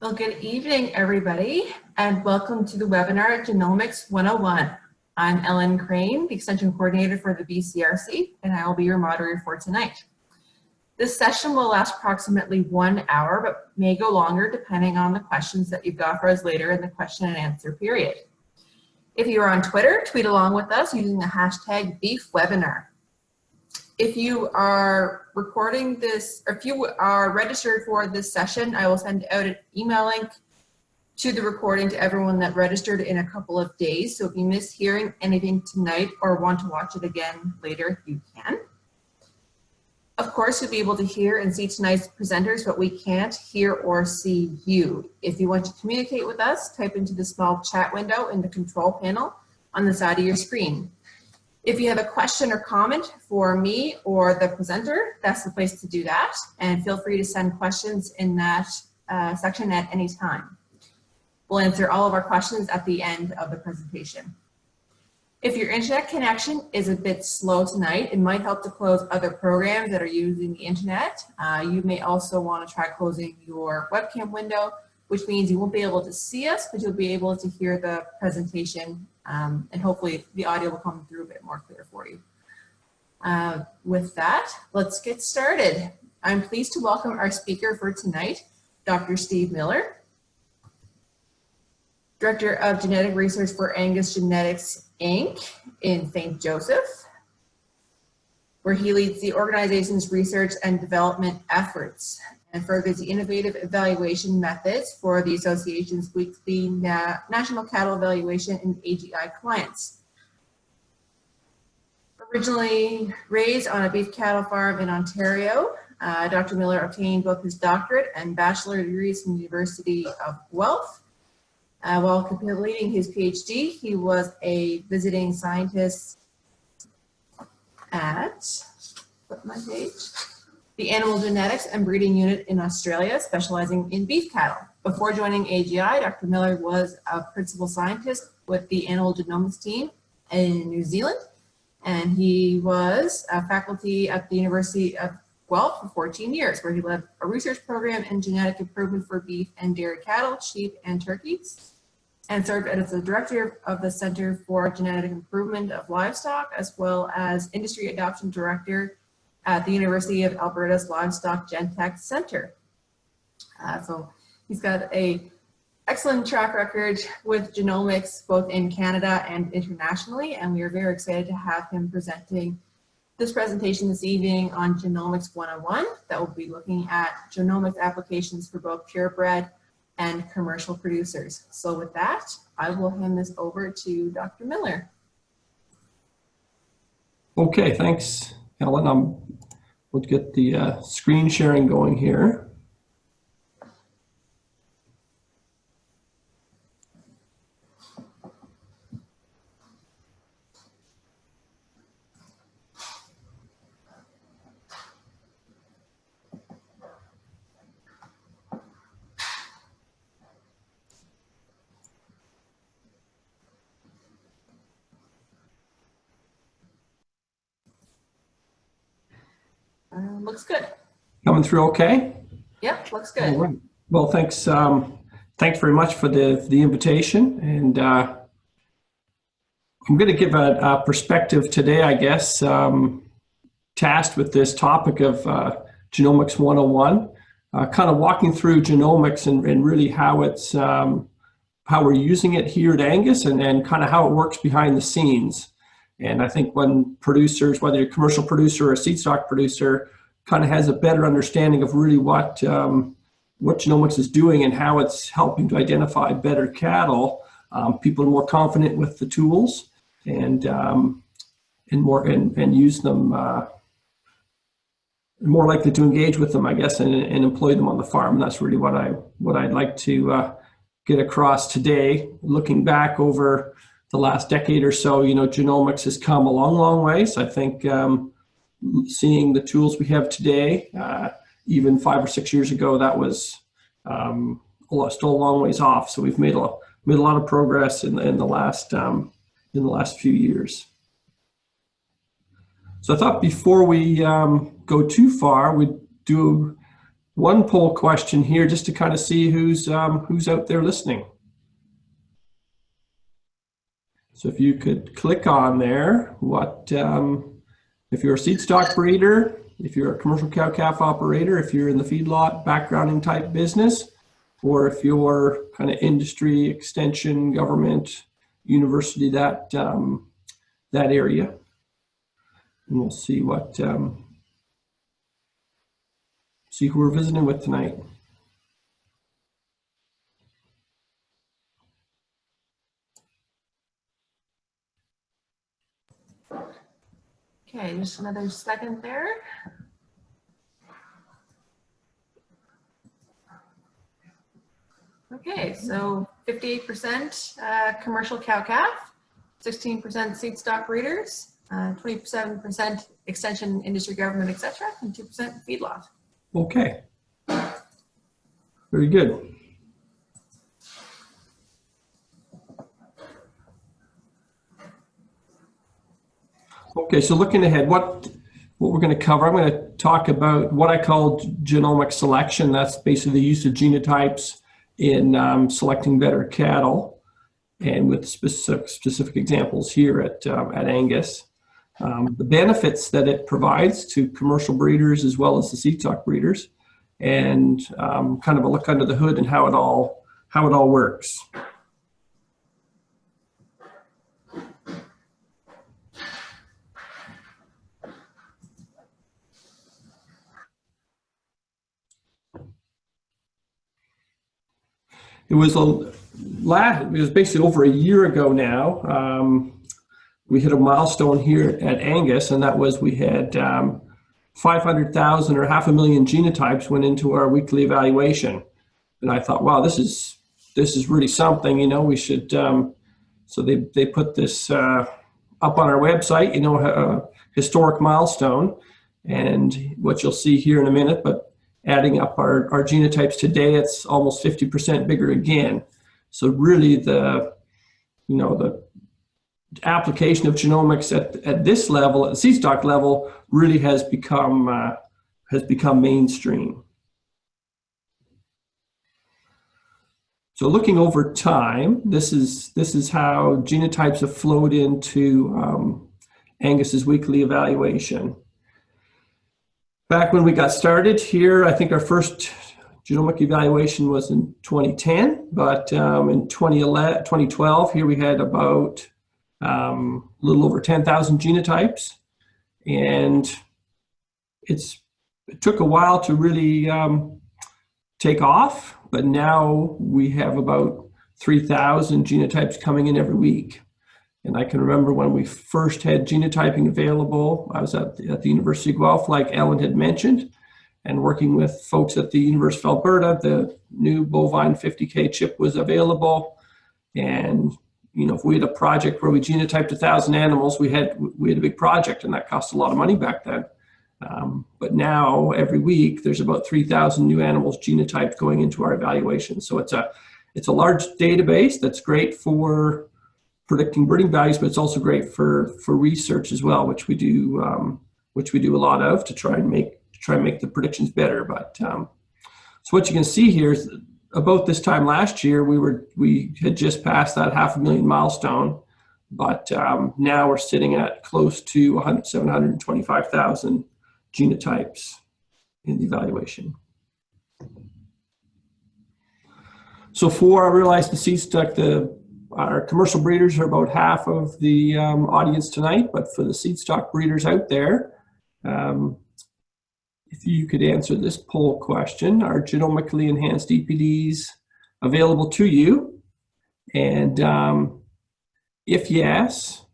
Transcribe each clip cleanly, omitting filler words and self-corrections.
Well, good evening, everybody, and welcome to the webinar Genomics 101. I'm Ellen Crane, the Extension Coordinator for the BCRC, and I will be your moderator for tonight. This session will last approximately 1 hour, but may go longer depending on the questions that you've got for us later in the question and answer period. If you are on Twitter, tweet along with us using the hashtag BeefWebinar. If you are recording this, or if you are registered for this session, I will send out an email link to the recording to everyone that registered in a couple of days. So if you miss hearing anything tonight or want to watch it again later, you can. Of course, you'll be able to hear and see tonight's presenters, but we can't hear or see you. If you want to communicate with us, type into the small chat window in the control panel on the side of your screen. If you have a question or comment for me or the presenter, that's the place to do that. And feel free to send questions in that section at any time. We'll answer all of our questions at the end of the presentation. If your internet connection is a bit slow tonight, it might help to close other programs that are using the internet. You may also want to try closing your webcam window, which means you won't be able to see us, but you'll be able to hear the presentation, and hopefully the audio will come through a bit more clear for you. With that, let's get started. I'm pleased to welcome our speaker for tonight, Dr. Steve Miller, Director of Genetic Research for Angus Genetics, Inc. in St. Joseph, where he leads the organization's research and development efforts and furthers the innovative evaluation methods for the association's weekly National Cattle Evaluation and AGI clients. Originally raised on a beef cattle farm in Ontario, Dr. Miller obtained both his doctorate and bachelor degrees from the University of Guelph. While completing his PhD, he was a visiting scientist at, the Animal Genetics and Breeding Unit in Australia, specializing in beef cattle. Before joining AGI, Dr. Miller was a principal scientist with the Animal Genomics team in New Zealand, and he was a faculty at the University of Guelph for 14 years, where he led a research program in genetic improvement for beef and dairy cattle, sheep, and turkeys, and served as the director of the Center for Genetic Improvement of Livestock, as well as industry adoption director at the University of Alberta's Livestock Gentech Center. So he's got an excellent track record with genomics, both in Canada and internationally, and we are very excited to have him presenting this presentation this evening on Genomics 101 that will be looking at genomics applications for both purebred and commercial producers. So with that, I will hand this over to Dr. Miller. Okay, thanks, Ellen. We'll get the screen sharing going here. Looks good. Coming through okay? Yep, looks good. All right. Well, thanks very much for the invitation, and I'm going to give a perspective today, I guess, tasked with this topic of Genomics 101, kind of walking through genomics and really how it's how we're using it here at Angus, and kind of how it works behind the scenes. And I think when producers, whether you're a commercial producer or a seed stock producer, kind of has a better understanding of really what genomics is doing and how it's helping to identify better cattle, people are more confident with the tools and use them, more likely to engage with them, I guess, and employ them on the farm. And that's really what I'd like to get across today. Looking back over the last decade or so, genomics has come a long ways. I think seeing the tools we have today, even 5 or 6 years ago, that was still a long ways off. So we've made a lot of progress in the last few years. So I thought before we go too far, we'd do one poll question here just to kind of see who's out there listening. So if you could click on there, if you're a seed stock breeder, if you're a commercial cow-calf operator, if you're in the feedlot backgrounding type business, or if you're kind of industry, extension, government, university, that area. And we'll see see who we're visiting with tonight. Okay, just another second there. Okay, so 58% commercial cow-calf, 16% seed stock breeders, 27% extension, industry, government, etc., and 2% feedlot. Okay, very good. Okay, so looking ahead, what we're going to cover, I'm going to talk about what I call genomic selection. That's basically the use of genotypes in selecting better cattle, and with specific examples here at Angus. The benefits that it provides to commercial breeders as well as the seed stock breeders, and kind of a look under the hood and how it all works. It was basically over a year ago now. We hit a milestone here at Angus, and that was we had 500,000 or 500,000 genotypes went into our weekly evaluation. And I thought, wow, this is really something. You know, we should. So they put this up on our website. You know, a historic milestone, and what you'll see here in a minute, but. Adding up our genotypes today, it's almost 50% bigger again. So really the application of genomics at this level, at the seed stock level, really has become mainstream. So looking over time, this is how genotypes have flowed into Angus's weekly evaluation. Back when we got started here, I think our first genomic evaluation was in 2010, but in 2012, here we had about a little over 10,000 genotypes. And it took a while to really take off, but now we have about 3,000 genotypes coming in every week. And I can remember when we first had genotyping available, I was at the University of Guelph, like Ellen had mentioned, and working with folks at the University of Alberta. The new bovine 50K chip was available. And, you know, if we had a project where we genotyped 1,000 animals, we had a big project, and that cost a lot of money back then. But now every week there's about 3,000 new animals genotyped going into our evaluation. So it's a large database that's great for predicting breeding values, but it's also great for research as well, which we do a lot of to try and make the predictions better. But so what you can see here is about this time last year we had just passed that 500,000 milestone, but now we're sitting at close to 725,000 genotypes in the evaluation. So I realized the seed stock, our commercial breeders are about half of the audience tonight, but for the seed stock breeders out there, if you could answer this poll question, are genomically enhanced EPDs available to you? And if yes,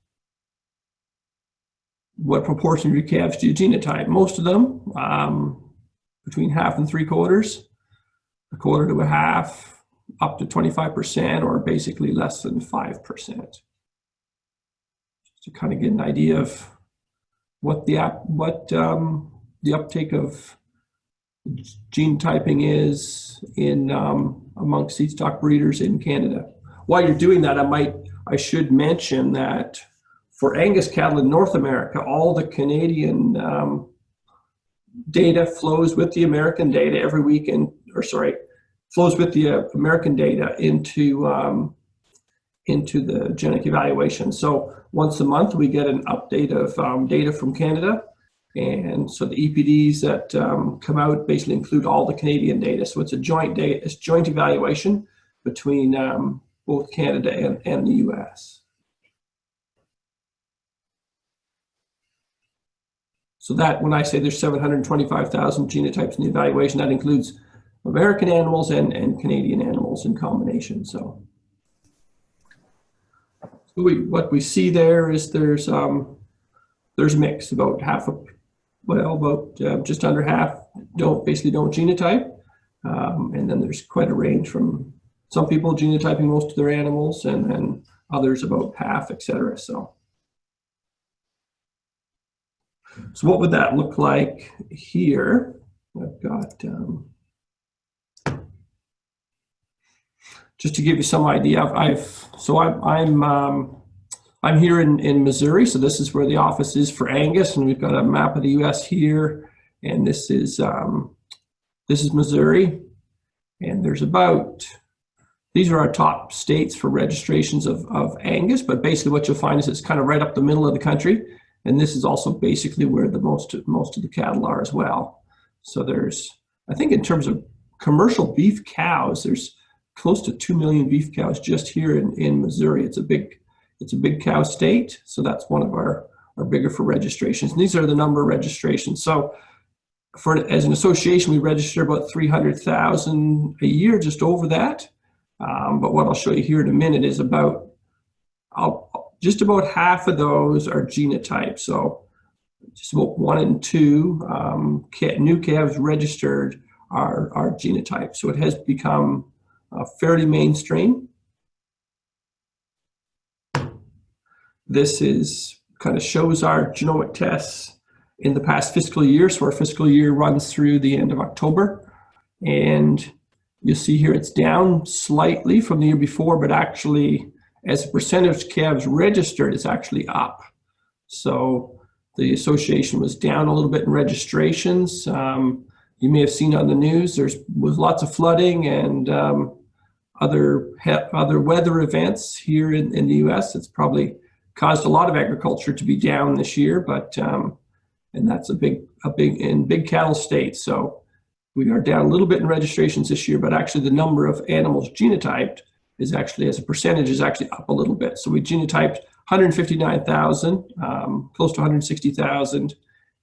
what proportion of your calves do you genotype? Most of them, between half and 3/4, a quarter to a half, up to 25%, or basically less than 5%. Just to kind of get an idea of what the uptake of genotyping is in amongst seed stock breeders in Canada. While you're doing that, I should mention that for Angus cattle in North America, all the Canadian data flows with the American data every week, flows with the American data into the genetic evaluation. So once a month, we get an update of data from Canada. And so the EPDs that come out basically include all the Canadian data. So it's a joint evaluation between both Canada and the US. So that, when I say there's 725,000 genotypes in the evaluation, that includes American animals and Canadian animals in combination. So what we see there is there's a mix. About just under half don't genotype, and then there's quite a range from some people genotyping most of their animals, and then others about half, etc. So what would that look like here? I've got just to give you some idea. I'm here in Missouri, so this is where the office is for Angus, and we've got a map of the U.S. here, and this is Missouri, and these are our top states for registrations of Angus, but basically what you'll find is it's kind of right up the middle of the country, and this is also basically where the most of the cattle are as well. So there's, I think in terms of commercial beef cows, there's close to 2 million beef cows just here in Missouri. It's a big cow state, so that's one of our bigger for registrations. And these are the number of registrations. So as an association, we register about 300,000 a year, just over that. But what I'll show you here in a minute is just about half of those are genotyped. So just about 1 in 2 new calves registered are genotyped. So it has become fairly mainstream. This kind of shows our genomic tests in the past fiscal year. So our fiscal year runs through the end of October. And you'll see here it's down slightly from the year before, but actually as a percentage of calves registered, it's actually up. So the association was down a little bit in registrations. You may have seen on the news, was lots of flooding and other weather events here in the US. It's probably caused a lot of agriculture to be down this year, but and that's a big cattle state. So we are down a little bit in registrations this year, but actually the number of animals genotyped is actually, as a percentage, is actually up a little bit. So we genotyped 159,000, close to 160,000,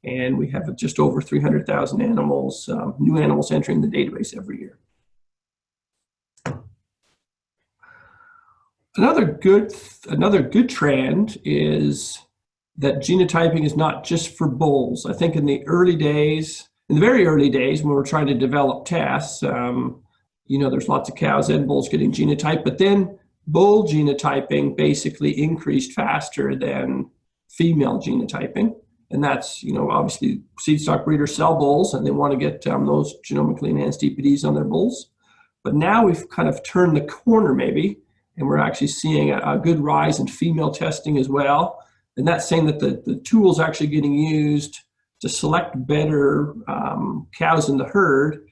and we have just over 300,000 animals, new animals entering the database every year. Another good trend is that genotyping is not just for bulls. I think in the very early days, when we're trying to develop tests, there's lots of cows and bulls getting genotyped, but then bull genotyping basically increased faster than female genotyping. And that's, obviously seed stock breeders sell bulls and they want to get those genomically enhanced EPDs on their bulls. But now we've kind of turned the corner maybe, and we're actually seeing a good rise in female testing as well. And that's saying that the tool's actually getting used to select better cows in the herd,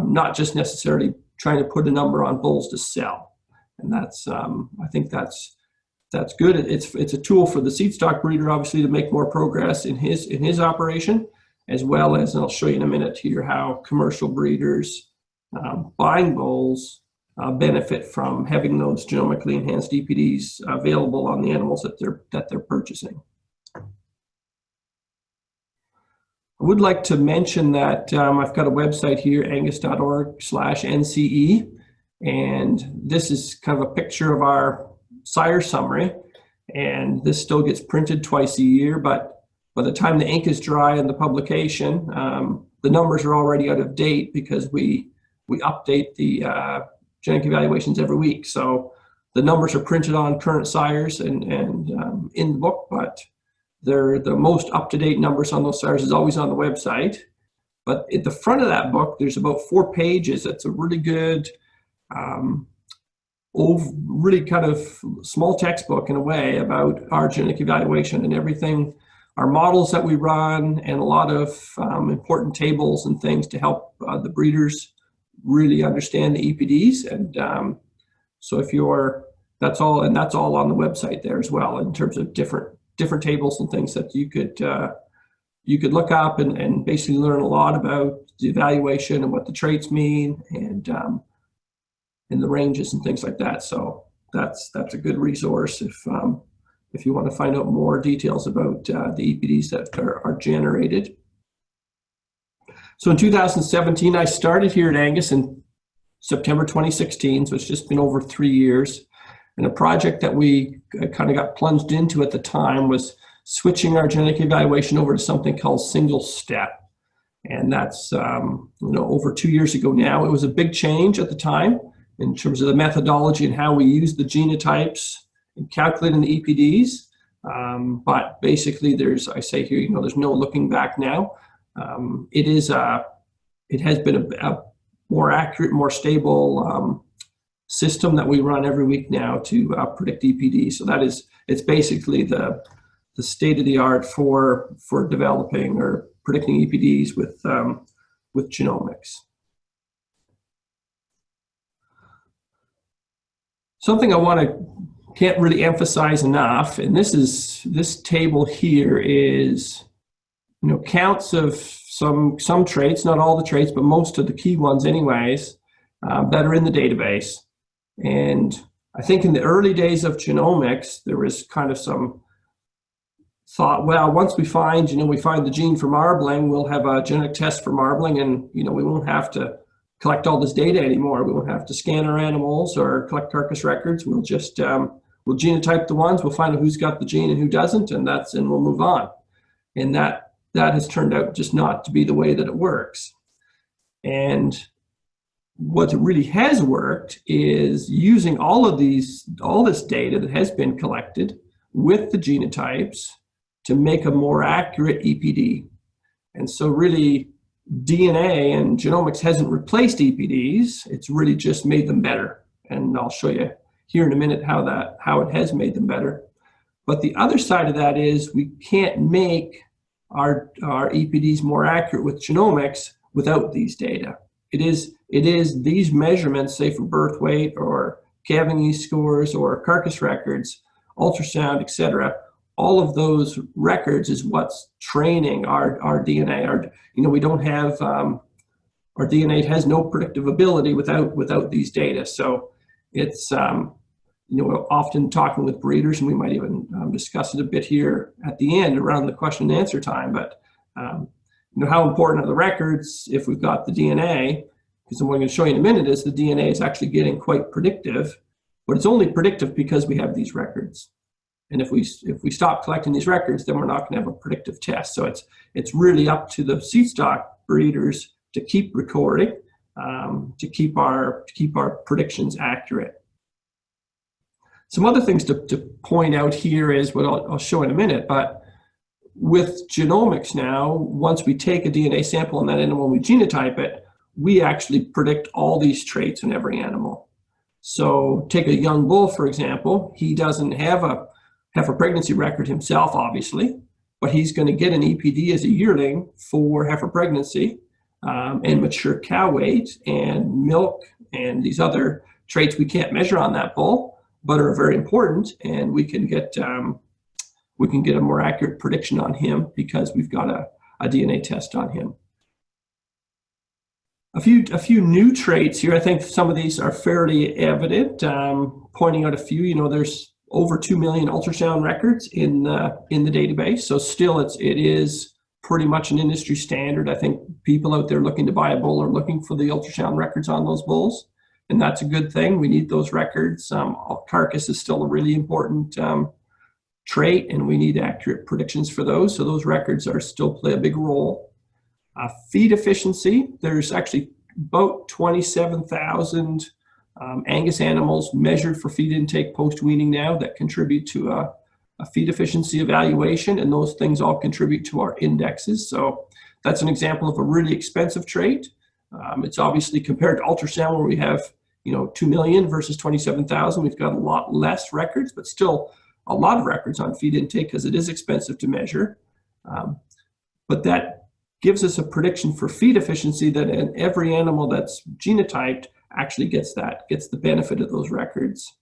not just necessarily trying to put a number on bulls to sell. And that's, I think that's good. It's a tool for the seed stock breeder, obviously, to make more progress in his operation, as well as, and I'll show you in a minute here, how commercial breeders buying bulls benefit from having those genomically enhanced EPDs available on the animals that they're purchasing. I would like to mention that I've got a website here, angus.org/NCE, and this is kind of a picture of our sire summary, and this still gets printed twice a year, but by the time the ink is dry in the publication, the numbers are already out of date because we update the genetic evaluations every week. So the numbers are printed on current sires and in the book, but they're the most up-to-date numbers on those sires is always on the website. But at the front of that book, there's about 4 pages. It's a really good, really kind of small textbook in a way about our genetic evaluation and everything. models that we run, and a lot of important tables and things to help the breeders really understand the EPDs. And so if you're, that's all on the website there as well, in terms of different tables and things that you could look up and basically learn a lot about the evaluation and what the traits mean, and the ranges and things like that. So that's a good resource if you want to find out more details about the EPDs that are generated. So in 2017, I started here at Angus in September 2016, so it's just been over 3 years. And a project that we kind of got plunged into at the time was switching our genetic evaluation over to something called single step. And that's over 2 years ago now. It was a big change at the time in terms of the methodology and how we use the genotypes in calculating the EPDs. But basically, I say here, there's no looking back now. It has been a more accurate, more stable system that we run every week now to predict EPD. So it's basically the state of the art for developing or predicting EPDs with genomics. Something I can't really emphasize enough, and this table here is counts of some traits, not all the traits, but most of the key ones anyways, that are in the database. And I think in the early days of genomics, there was kind of some thought, well, once we find the gene for marbling, we'll have a genetic test for marbling, and we won't have to collect all this data anymore. We won't have to scan our animals or collect carcass records. We'll just we'll genotype the ones, we'll find out who's got the gene and who doesn't, and we'll move on. And that has turned out just not to be the way that it works. And what really has worked is using all this data that has been collected with the genotypes to make a more accurate EPD. And so really, DNA and genomics hasn't replaced EPDs, it's really just made them better. And I'll show you here in a minute how it has made them better. But the other side of that is we can't make our EPDs more accurate with genomics without these data. It is these measurements, say for birth weight or calving scores or carcass records, ultrasound, etc. All of those records is what's training our DNA. We don't have our DNA has no predictive ability without these data. So it's often talking with breeders, and we might even discuss it a bit here at the end around the question and answer time. But how important are the records if we've got the DNA? Because what I'm going to show you in a minute is the DNA is actually getting quite predictive, but it's only predictive because we have these records. And if we stop collecting these records, then we're not going to have a predictive test. So it's really up to the seed stock breeders to keep recording, to keep our predictions accurate. Some other things to point out here is what I'll show in a minute. But with genomics now, once we take a DNA sample on that animal and we genotype it, we actually predict all these traits in every animal. So take a young bull, for example. He doesn't have a pregnancy record himself, obviously, but he's going to get an EPD as a yearling for heifer pregnancy and mature cow weight and milk and these other traits we can't measure on that bull, but are very important, and we can get a more accurate prediction on him because we've got a DNA test on him. A few new traits here. I think some of these are fairly evident. Pointing out a few, there's over 2 million ultrasound records in the database. So still it is pretty much an industry standard. I think people out there looking to buy a bull are looking for the ultrasound records on those bulls, and that's a good thing. We need those records. Carcass is still a really important trait, and we need accurate predictions for those. So those records still play a big role. Feed efficiency, there's actually about 27,000 Angus animals measured for feed intake post-weaning now that contribute to a feed efficiency evaluation, and those things all contribute to our indexes. So that's an example of a really expensive trait. It's obviously compared to ultrasound, where we have 2 million versus 27,000. We've got a lot less records, but still a lot of records on feed intake because it is expensive to measure. But that gives us a prediction for feed efficiency that in every animal that's genotyped actually gets the benefit of those records.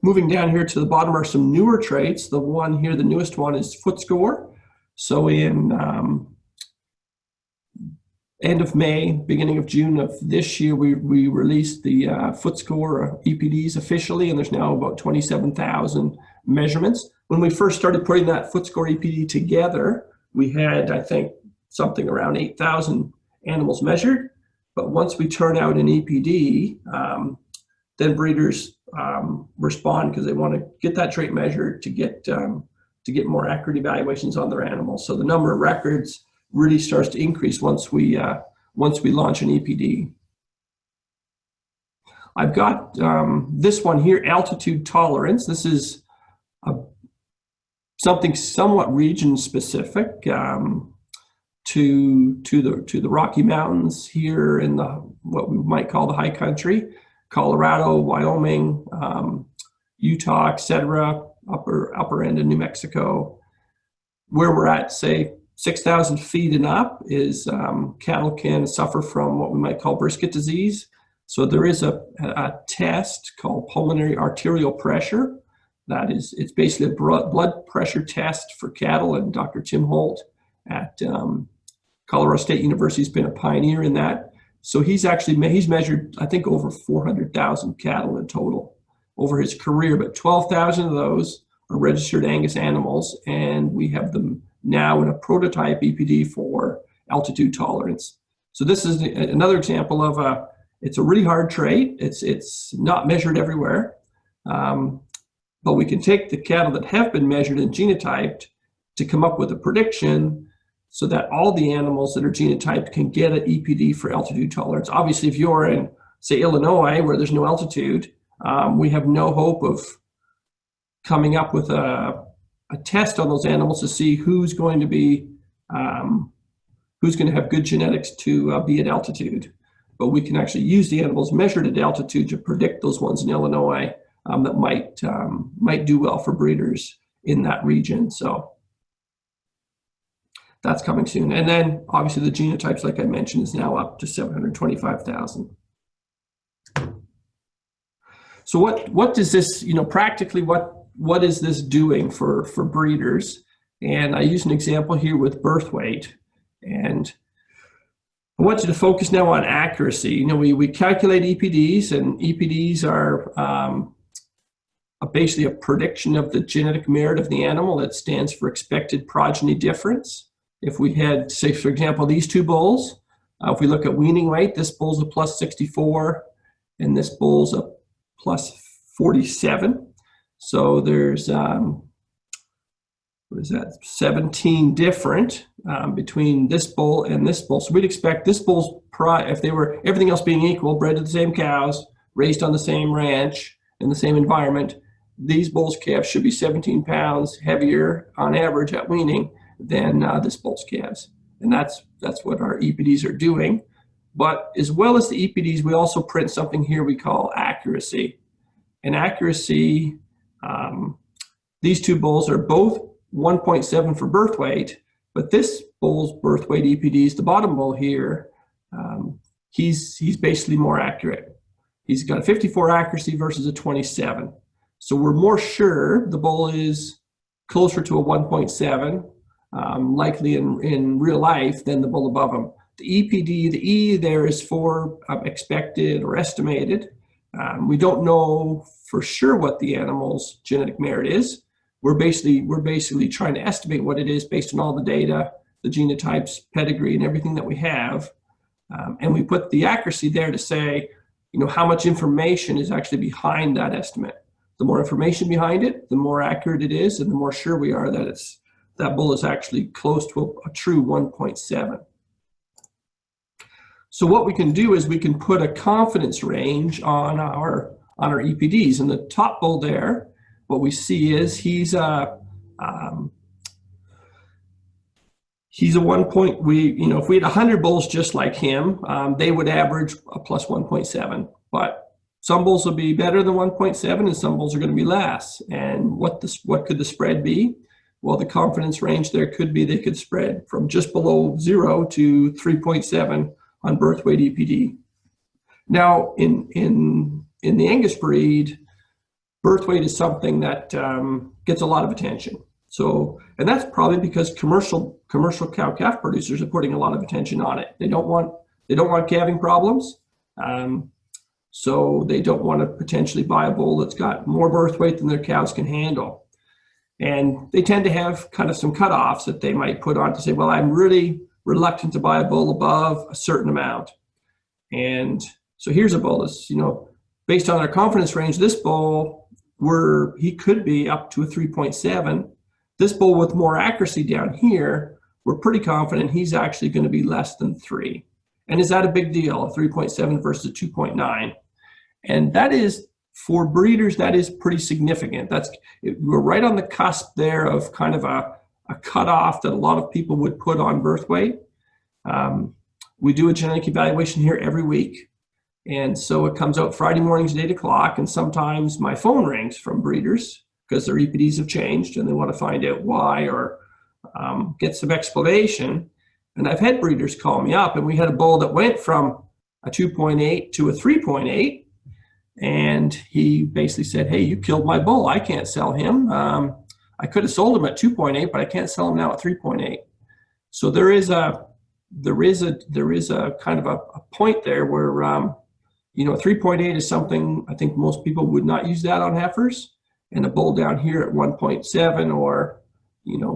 Moving down here to the bottom are some newer traits. The one here, the newest one, is foot score. So in end of May, beginning of June of this year, we released the foot score EPDs officially, and there's now about 27,000 measurements. When we first started putting that foot score EPD together, we had, I think, something around 8,000 animals measured. But once we turn out an EPD, then breeders respond because they want to get that trait measured to get more accurate evaluations on their animals. So the number of records really starts to increase once we launch an EPD. I've got this one here, altitude tolerance. This is something somewhat region specific to the Rocky Mountains here in what we might call the high country, Colorado, Wyoming, Utah, etc., upper end of New Mexico. Where we're at, say, 6,000 feet and up is cattle can suffer from what we might call brisket disease. So there is a test called pulmonary arterial pressure. It's basically a blood pressure test for cattle, and Dr. Tim Holt at Colorado State University has been a pioneer in that. So he's measured, I think, over 400,000 cattle in total over his career, but 12,000 of those are registered Angus animals, and we have them now in a prototype EPD for altitude tolerance. So this is another example of it's a really hard trait. It's not measured everywhere, but we can take the cattle that have been measured and genotyped to come up with a prediction so that all the animals that are genotyped can get an EPD for altitude tolerance. Obviously, if you're in, say, Illinois, where there's no altitude, we have no hope of coming up with a test on those animals to see who's going to have good genetics to be at altitude. But we can actually use the animals measured at altitude to predict those ones in Illinois that might do well for breeders in that region. So that's coming soon. And then obviously the genotypes, like I mentioned, is now up to 725,000. So what does this, practically what is this doing for breeders? And I use an example here with birth weight. And I want you to focus now on accuracy. We calculate EPDs, and EPDs are basically a prediction of the genetic merit of the animal. That stands for expected progeny difference. If we had, say, for example, these two bulls, if we look at weaning weight, this bull's a plus 64, and this bull's a plus 47. So there's, 17 different between this bull and this bull. So we'd expect this bull's, if they were, everything else being equal, bred to the same cows, raised on the same ranch, in the same environment, these bulls' calves should be 17 pounds heavier on average at weaning than this bull's calves. And that's what our EPDs are doing. But as well as the EPDs, we also print something here we call accuracy. And accuracy, these two bulls are both 1.7 for birth weight, but this bull's birth weight EPDs, the bottom bull here, he's basically more accurate. He's got a 54 accuracy versus a 27. So we're more sure the bull is closer to a 1.7, likely in real life, than the bull above him. The EPD, the E there is for expected or estimated. We don't know for sure what the animal's genetic merit is. We're basically trying to estimate what it is based on all the data, the genotypes, pedigree, and everything that we have. And we put the accuracy there to say, how much information is actually behind that estimate. The more information behind it, the more accurate it is, and the more sure we are that that bull is actually close to a true 1.7. So what we can do is we can put a confidence range on our EPDs. And the top bull there, what we see is he's a 1 point. If we had 100 bulls just like him, they would average a plus 1.7. But some bulls will be better than 1.7, and some bulls are going to be less. And what could the spread be? well, the confidence range there could be they could spread from just below 0 to 3.7 on birth weight EPD. Now, in the Angus breed, birth weight is something that gets a lot of attention. So, and that's probably because commercial cow-calf producers are putting a lot of attention on it. They don't want calving problems, so they don't want to potentially buy a bull that's got more birth weight than their cows can handle. And they tend to have kind of some cutoffs that they might put on to say, well, I'm really reluctant to buy a bull above a certain amount. And so here's a bull that's, based on our confidence range, this bull, he could be up to a 3.7. This bull with more accuracy down here, we're pretty confident he's actually going to be less than 3. And is that a big deal, a 3.7 versus a 2.9? And that is, for breeders, that is pretty significant. We're right on the cusp there of kind of a cutoff that a lot of people would put on birth weight. We do a genetic evaluation here every week. And so it comes out Friday mornings at 8 o'clock, and sometimes my phone rings from breeders because their EPDs have changed and they want to find out why or get some explanation. And I've had breeders call me up, and we had a bull that went from a 2.8 to a 3.8. And he basically said, hey, you killed my bull. I can't sell him. I could have sold him at 2.8, but I can't sell him now at 3.8. So there is a kind of a point there where, 3.8 is something I think most people would not use that on heifers. And a bull down here at 1.7 or,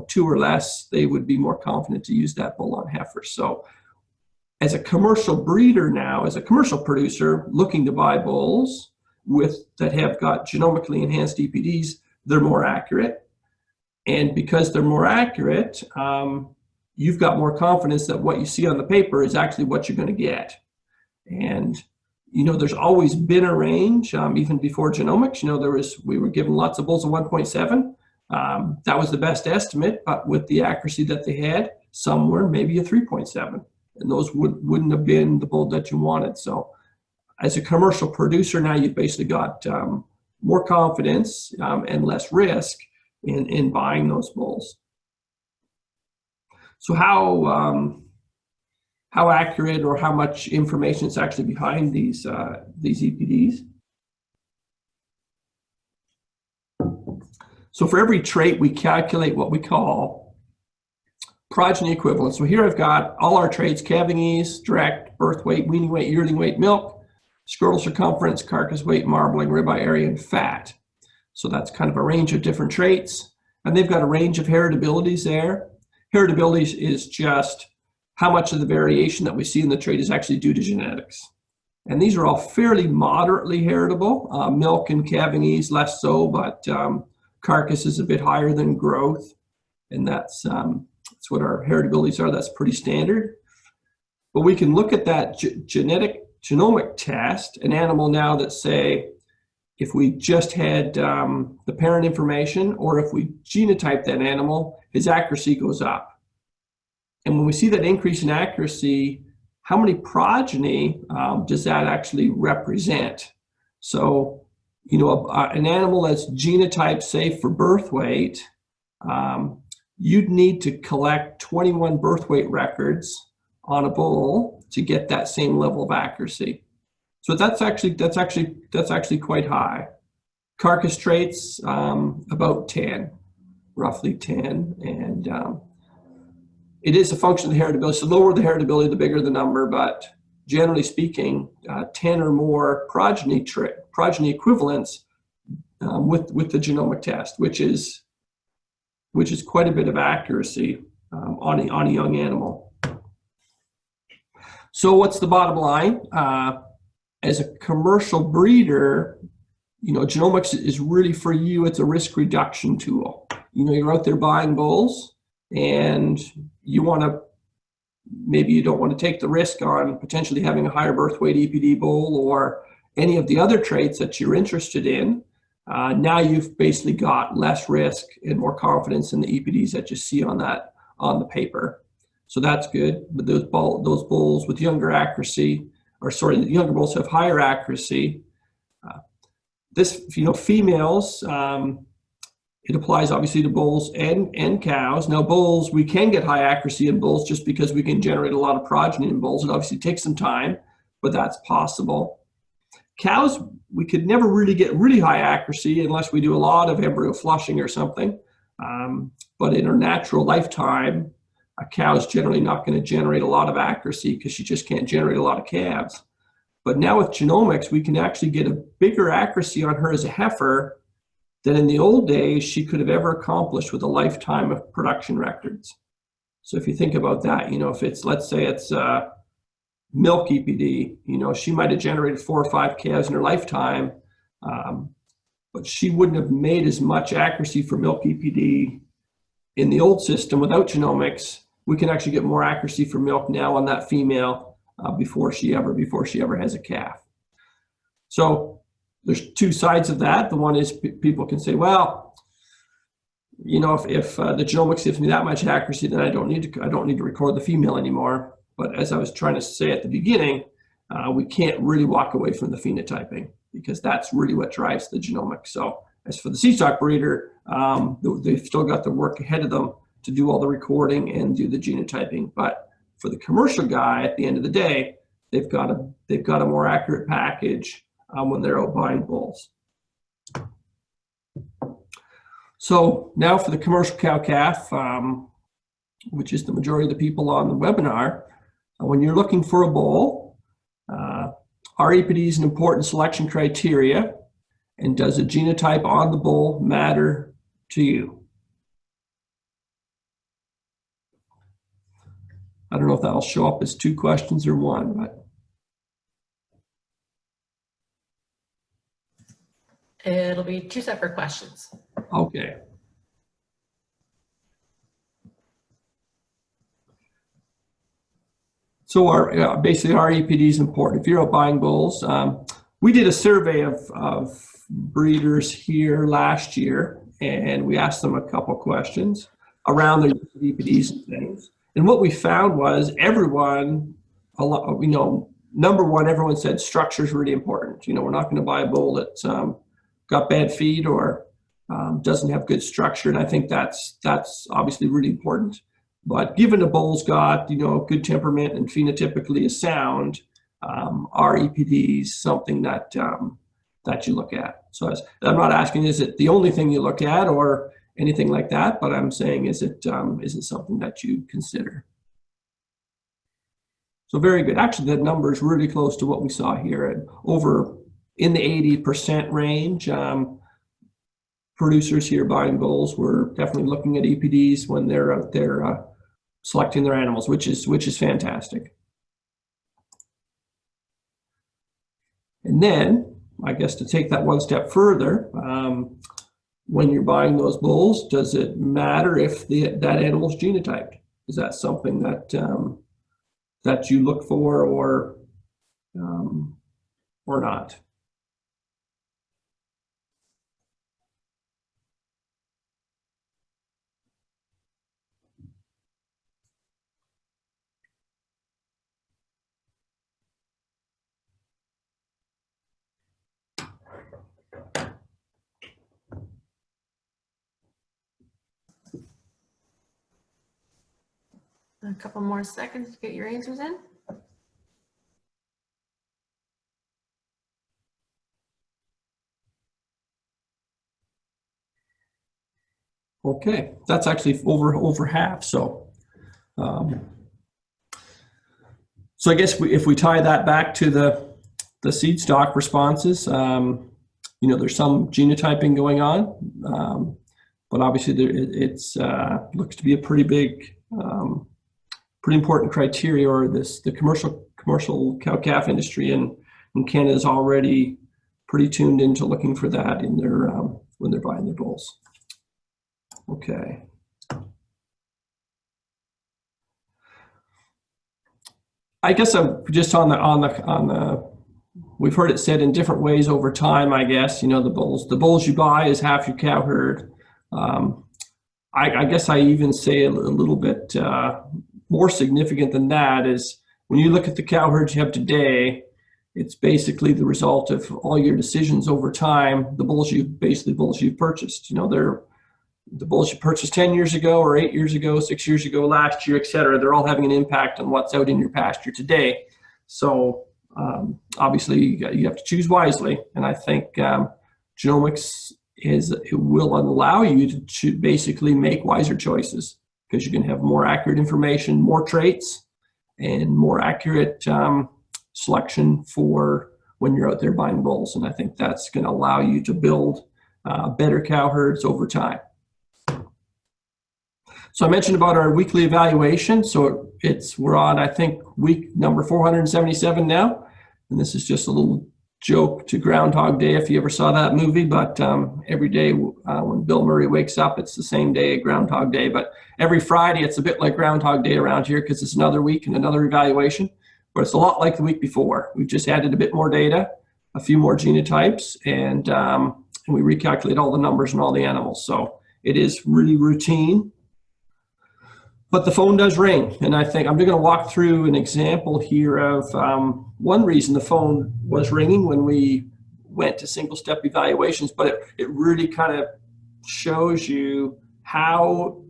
2 or less, they would be more confident to use that bull on heifers. So as a commercial breeder now, as a commercial producer looking to buy bulls that have got genomically enhanced EPDs, they're more accurate. And because they're more accurate, you've got more confidence that what you see on the paper is actually what you're going to get. And, there's always been a range, even before genomics, we were given lots of bulls of 1.7. That was the best estimate, but with the accuracy that they had, some were maybe a 3.7. And those wouldn't have been the bull that you wanted. So as a commercial producer now, you've basically got more confidence and less risk in buying those bulls. So how accurate or how much information is actually behind these EPDs? So for every trait, we calculate what we call progeny equivalent. So here I've got all our traits: calving ease, direct, birth weight, weaning weight, yearling weight, milk, scrotal circumference, carcass weight, marbling, ribeye area, and fat. So that's kind of a range of different traits. And they've got a range of heritabilities there. Heritability is just how much of the variation that we see in the trait is actually due to genetics. And these are all fairly moderately heritable. Milk and calving ease less so, but carcass is a bit higher than growth. And that's what our heritabilities are. That's pretty standard. But we can look at that genomic test, an animal now that, say, if we just had the parent information, or if we genotype that animal, his accuracy goes up. And when we see that increase in accuracy, how many progeny does that actually represent? So, an animal that's genotyped, say, for birth weight, you'd need to collect 21 birth weight records on a bull to get that same level of accuracy. So that's actually quite high. Carcass traits, about 10, roughly 10, and it is a function of the heritability. So the lower the heritability, the bigger the number, but generally speaking, 10 or more progeny equivalents with the genomic test, which is quite a bit of accuracy on a young animal. So what's the bottom line? As a commercial breeder, genomics is really for you. It's a risk reduction tool. You're out there buying bulls, and maybe you don't want to take the risk on potentially having a higher birth weight EPD bull or any of the other traits that you're interested in. Now you've basically got less risk and more confidence in the EPDs that you see on the paper. So that's good. But those bulls with younger accuracy, the younger bulls have higher accuracy. Females, It applies obviously to bulls and cows. Now bulls, we can get high accuracy in bulls just because we can generate a lot of progeny in bulls. It obviously takes some time, but that's possible. Cows, we could never really get really high accuracy unless we do a lot of embryo flushing or something. But in her natural lifetime, a cow is generally not going to generate a lot of accuracy because she just can't generate a lot of calves. But now with genomics, we can actually get a bigger accuracy on her as a heifer than in the old days she could have ever accomplished with a lifetime of production records. So if you think about that, if it's, let's say it's milk EPD, she might have generated 4 or 5 calves in her lifetime, but she wouldn't have made as much accuracy for milk EPD in the old system. Without genomics, we can actually get more accuracy for milk now on that female before she ever has a calf. So there's 2 sides of that. The one is people can say, well, if the genomics gives me that much accuracy, then I don't need to record the female anymore. But as I was trying to say at the beginning, we can't really walk away from the phenotyping because that's really what drives the genomics. So as for the seed stock breeder, they've still got the work ahead of them to do all the recording and do the genotyping. But for the commercial guy, at the end of the day, they've got a more accurate package when they're out buying bulls. So now for the commercial cow-calf, which is the majority of the people on the webinar, when you're looking for a bull, REPD is an important selection criteria, and does a genotype on the bull matter to you? I don't know if that'll show up as 2 questions or 1, but. It'll be 2 separate questions. Okay. So basically our EPD is important. If you're out buying bulls, we did a survey of breeders here last year, and we asked them a couple questions around their EPDs and things. And what we found was everyone, number one, everyone said structure is really important. We're not going to buy a bull that's got bad feed or doesn't have good structure, and I think that's obviously really important. But given the bull's got good temperament and phenotypically is sound, REPD is something that you look at. So I'm not asking is it the only thing you look at or anything like that, but I'm saying is it something that you consider? So very good. Actually, that number is really close to what we saw here, and over in the 80% range. Producers here buying bulls were definitely looking at EPDs when they're out there selecting their animals, which is fantastic. And then, I guess to take that one step further, when you're buying those bulls, does it matter if that animal's genotyped? Is that something that that you look for or not? A couple more seconds to get your answers in. Okay, that's actually over half. So, so I guess if we tie that back to the seed stock responses, there's some genotyping going on, but obviously it's looks to be a pretty big, pretty important criteria, or the commercial cow-calf industry in Canada is already pretty tuned into looking for that in their when they're buying their bulls. Okay. I guess I'm just on the we've heard it said in different ways over time, I guess, the bulls you buy is half your cow herd. I guess I even say a little bit more significant than that is when you look at the cow herds you have today, it's basically the result of all your decisions over time, the bulls you've purchased. the bulls you purchased 10 years ago or 8 years ago, 6 years ago, last year, et cetera, they're all having an impact on what's out in your pasture today. So obviously you have to choose wisely. And I think genomics it will allow you to basically make wiser choices, because you can have more accurate information, more traits, and more accurate selection for when you're out there buying bulls. And I think that's going to allow you to build better cow herds over time. So I mentioned about our weekly evaluation. So we're on, I think, week number 477 now. And this is just a little joke to Groundhog Day, if you ever saw that movie. But every day when Bill Murray wakes up, it's the same day, Groundhog Day. But every Friday, it's a bit like Groundhog Day around here, because it's another week and another evaluation. But it's a lot like the week before. We've just added a bit more data, a few more genotypes, and we recalculate all the numbers and all the animals. So it is really routine. But the phone does ring, and I think I'm going to walk through an example here of one reason the phone was ringing when we went to single-step evaluations, but it really kind of shows you how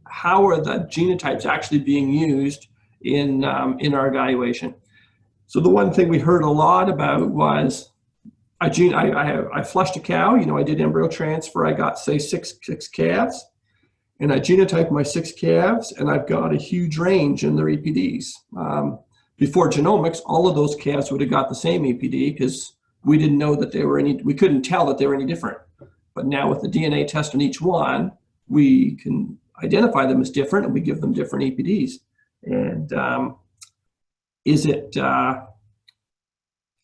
are the genotypes actually being used in our evaluation. So the one thing we heard a lot about was I flushed a cow. I did embryo transfer. I got, say, six calves. And I genotyped my 6 calves, and I've got a huge range in their EPDs. Before genomics, all of those calves would have got the same EPD, because we didn't know that we couldn't tell that they were any different. But now with the DNA test on each one, we can identify them as different, and we give them different EPDs. And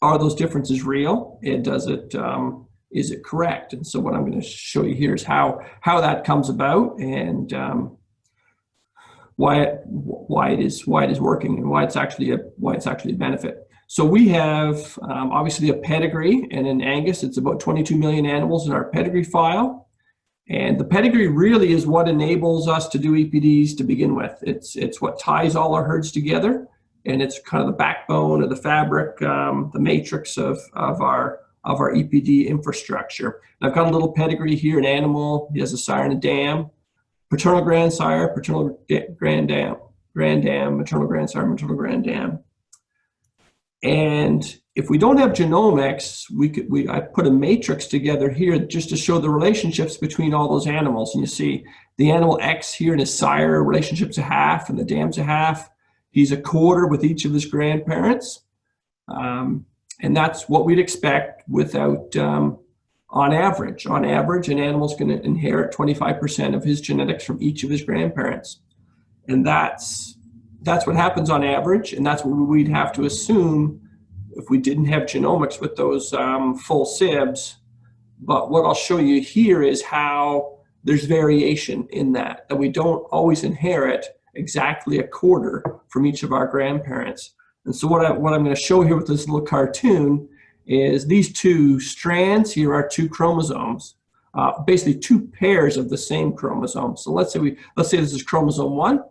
are those differences real? And is it correct? And so what I'm going to show you here is how that comes about, and why it is working, and why it's actually a benefit. So we have obviously a pedigree, and in Angus it's about 22 million animals in our pedigree file. And the pedigree really is what enables us to do EPDs to begin with. It's what ties all our herds together, and it's kind of the backbone of the fabric, the matrix of our EPD infrastructure. And I've got a little pedigree here, an animal. He has a sire and a dam, paternal grandsire, paternal granddam, maternal grandsire, maternal granddam. And if we don't have genomics, I put a matrix together here just to show the relationships between all those animals. And you see the animal X here and his sire relationship's a half, and the dam's a half. He's a quarter with each of his grandparents. And that's what we'd expect without, on average, an animal's going to inherit 25% of his genetics from each of his grandparents. And that's what happens on average, and that's what we'd have to assume if we didn't have genomics with those full SIBs. But what I'll show you here is how there's variation in that we don't always inherit exactly a quarter from each of our grandparents. And so what I'm going to show here with this little cartoon is these 2 strands here are 2 chromosomes, basically 2 pairs of the same chromosome. So let's say this is chromosome 1,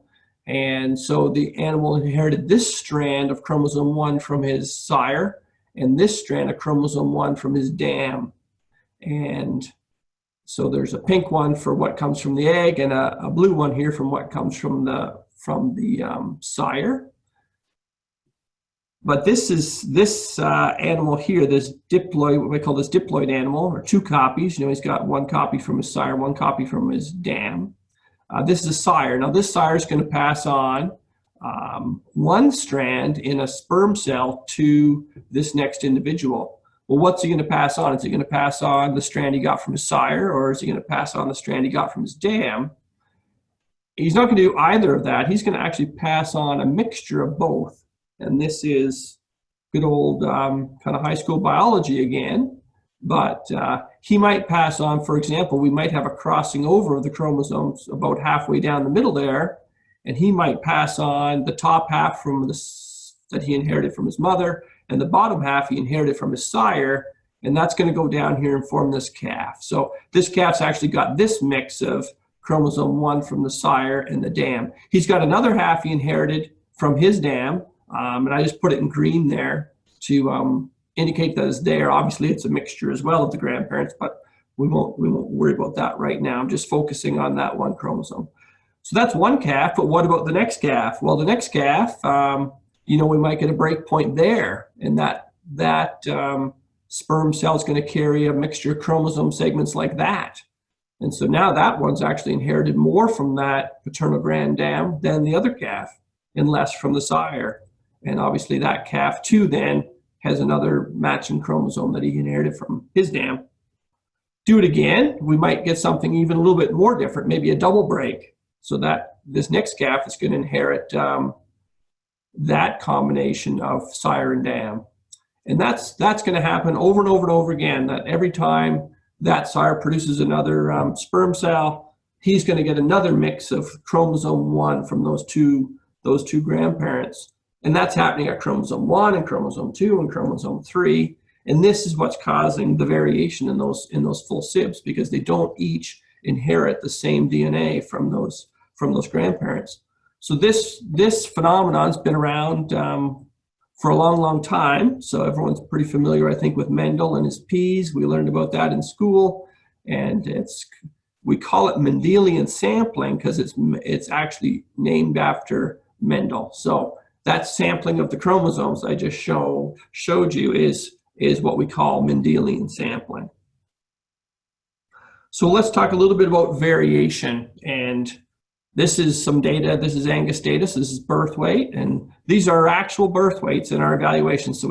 and so the animal inherited this strand of chromosome 1 from his sire, and this strand of chromosome 1 from his dam. And so there's a pink one for what comes from the egg, and a blue one here from what comes from the sire. But this animal here, this diploid, what we call this diploid animal, or 2 copies. He's got 1 copy from his sire, 1 copy from his dam. This is a sire. Now this sire is going to pass on 1 strand in a sperm cell to this next individual. Well, what's he going to pass on? Is he going to pass on the strand he got from his sire, or is he going to pass on the strand he got from his dam? He's not going to do either of that. He's going to actually pass on a mixture of both. And this is good old kind of high school biology again. But he might pass on, for example, we might have a crossing over of the chromosomes about halfway down the middle there, and he might pass on the top half that he inherited from his mother, and the bottom half he inherited from his sire, and that's going to go down here and form this calf. So this calf's actually got this mix of chromosome 1 from the sire and the dam. He's got another half he inherited from his dam, and I just put it in green there to indicate that it's there. Obviously, it's a mixture as well of the grandparents, but we won't worry about that right now. I'm just focusing on that one chromosome. So that's one calf, but what about the next calf? Well, the next calf, you know, we might get a break point there, and that sperm cell is going to carry a mixture of chromosome segments like that. And so now that one's actually inherited more from that paternal granddam than the other calf, and less from the sire. And obviously that calf too then has another matching chromosome that he inherited from his dam. Do it again, we might get something even a little bit more different, maybe a double break, so that this next calf is going to inherit that combination of sire and dam. And that's going to happen over and over and over again, that every time that sire produces another sperm cell, he's going to get another mix of chromosome 1 from those two grandparents. And that's happening at chromosome 1 and chromosome 2 and chromosome 3. And this is what's causing the variation in those full sibs, because they don't each inherit the same DNA from those grandparents. So this phenomenon's been around for a long, long time. So everyone's pretty familiar, I think, with Mendel and his peas. We learned about that in school, and we call it Mendelian sampling because it's actually named after Mendel. So that sampling of the chromosomes I just showed you is what we call Mendelian sampling. So let's talk a little bit about variation. And this is some data. This is Angus data. So this is birth weight, and these are actual birth weights in our evaluation. So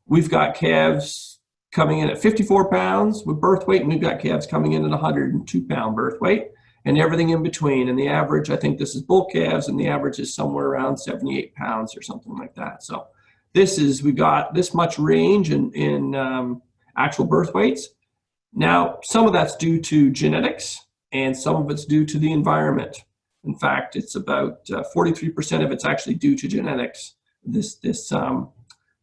we've got calves coming in at 54 pounds with birth weight, and we've got calves coming in at 102-pound birth weight, and everything in between. And the average, I think this is bull calves, and the average is somewhere around 78 pounds or something like that. So we got this much range in actual birth weights. Now, some of that's due to genetics, and some of it's due to the environment. In fact, it's about 43% of it's actually due to genetics, this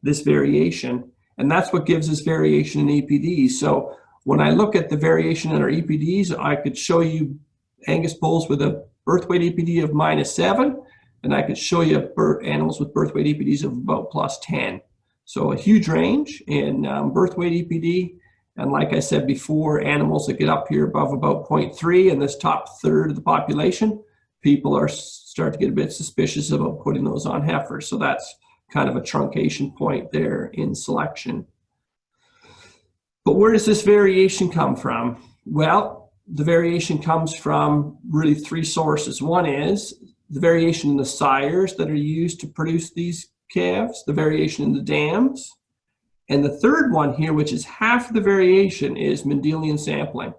variation. And that's what gives us variation in EPDs. So when I look at the variation in our EPDs, I could show you Angus bulls with a birth weight EPD of -7, and I could show you animals with birth weight EPDs of about +10. So a huge range in birth weight EPD. And like I said before, animals that get up here above about 0.3 in this top third of the population, people are start to get a bit suspicious about putting those on heifers. So that's kind of a truncation point there in selection. But where does this variation come from? Well, the variation comes from really 3 sources. One is the variation in the sires that are used to produce these calves, the variation in the dams, and the third one here, which is half the variation, is Mendelian sampling.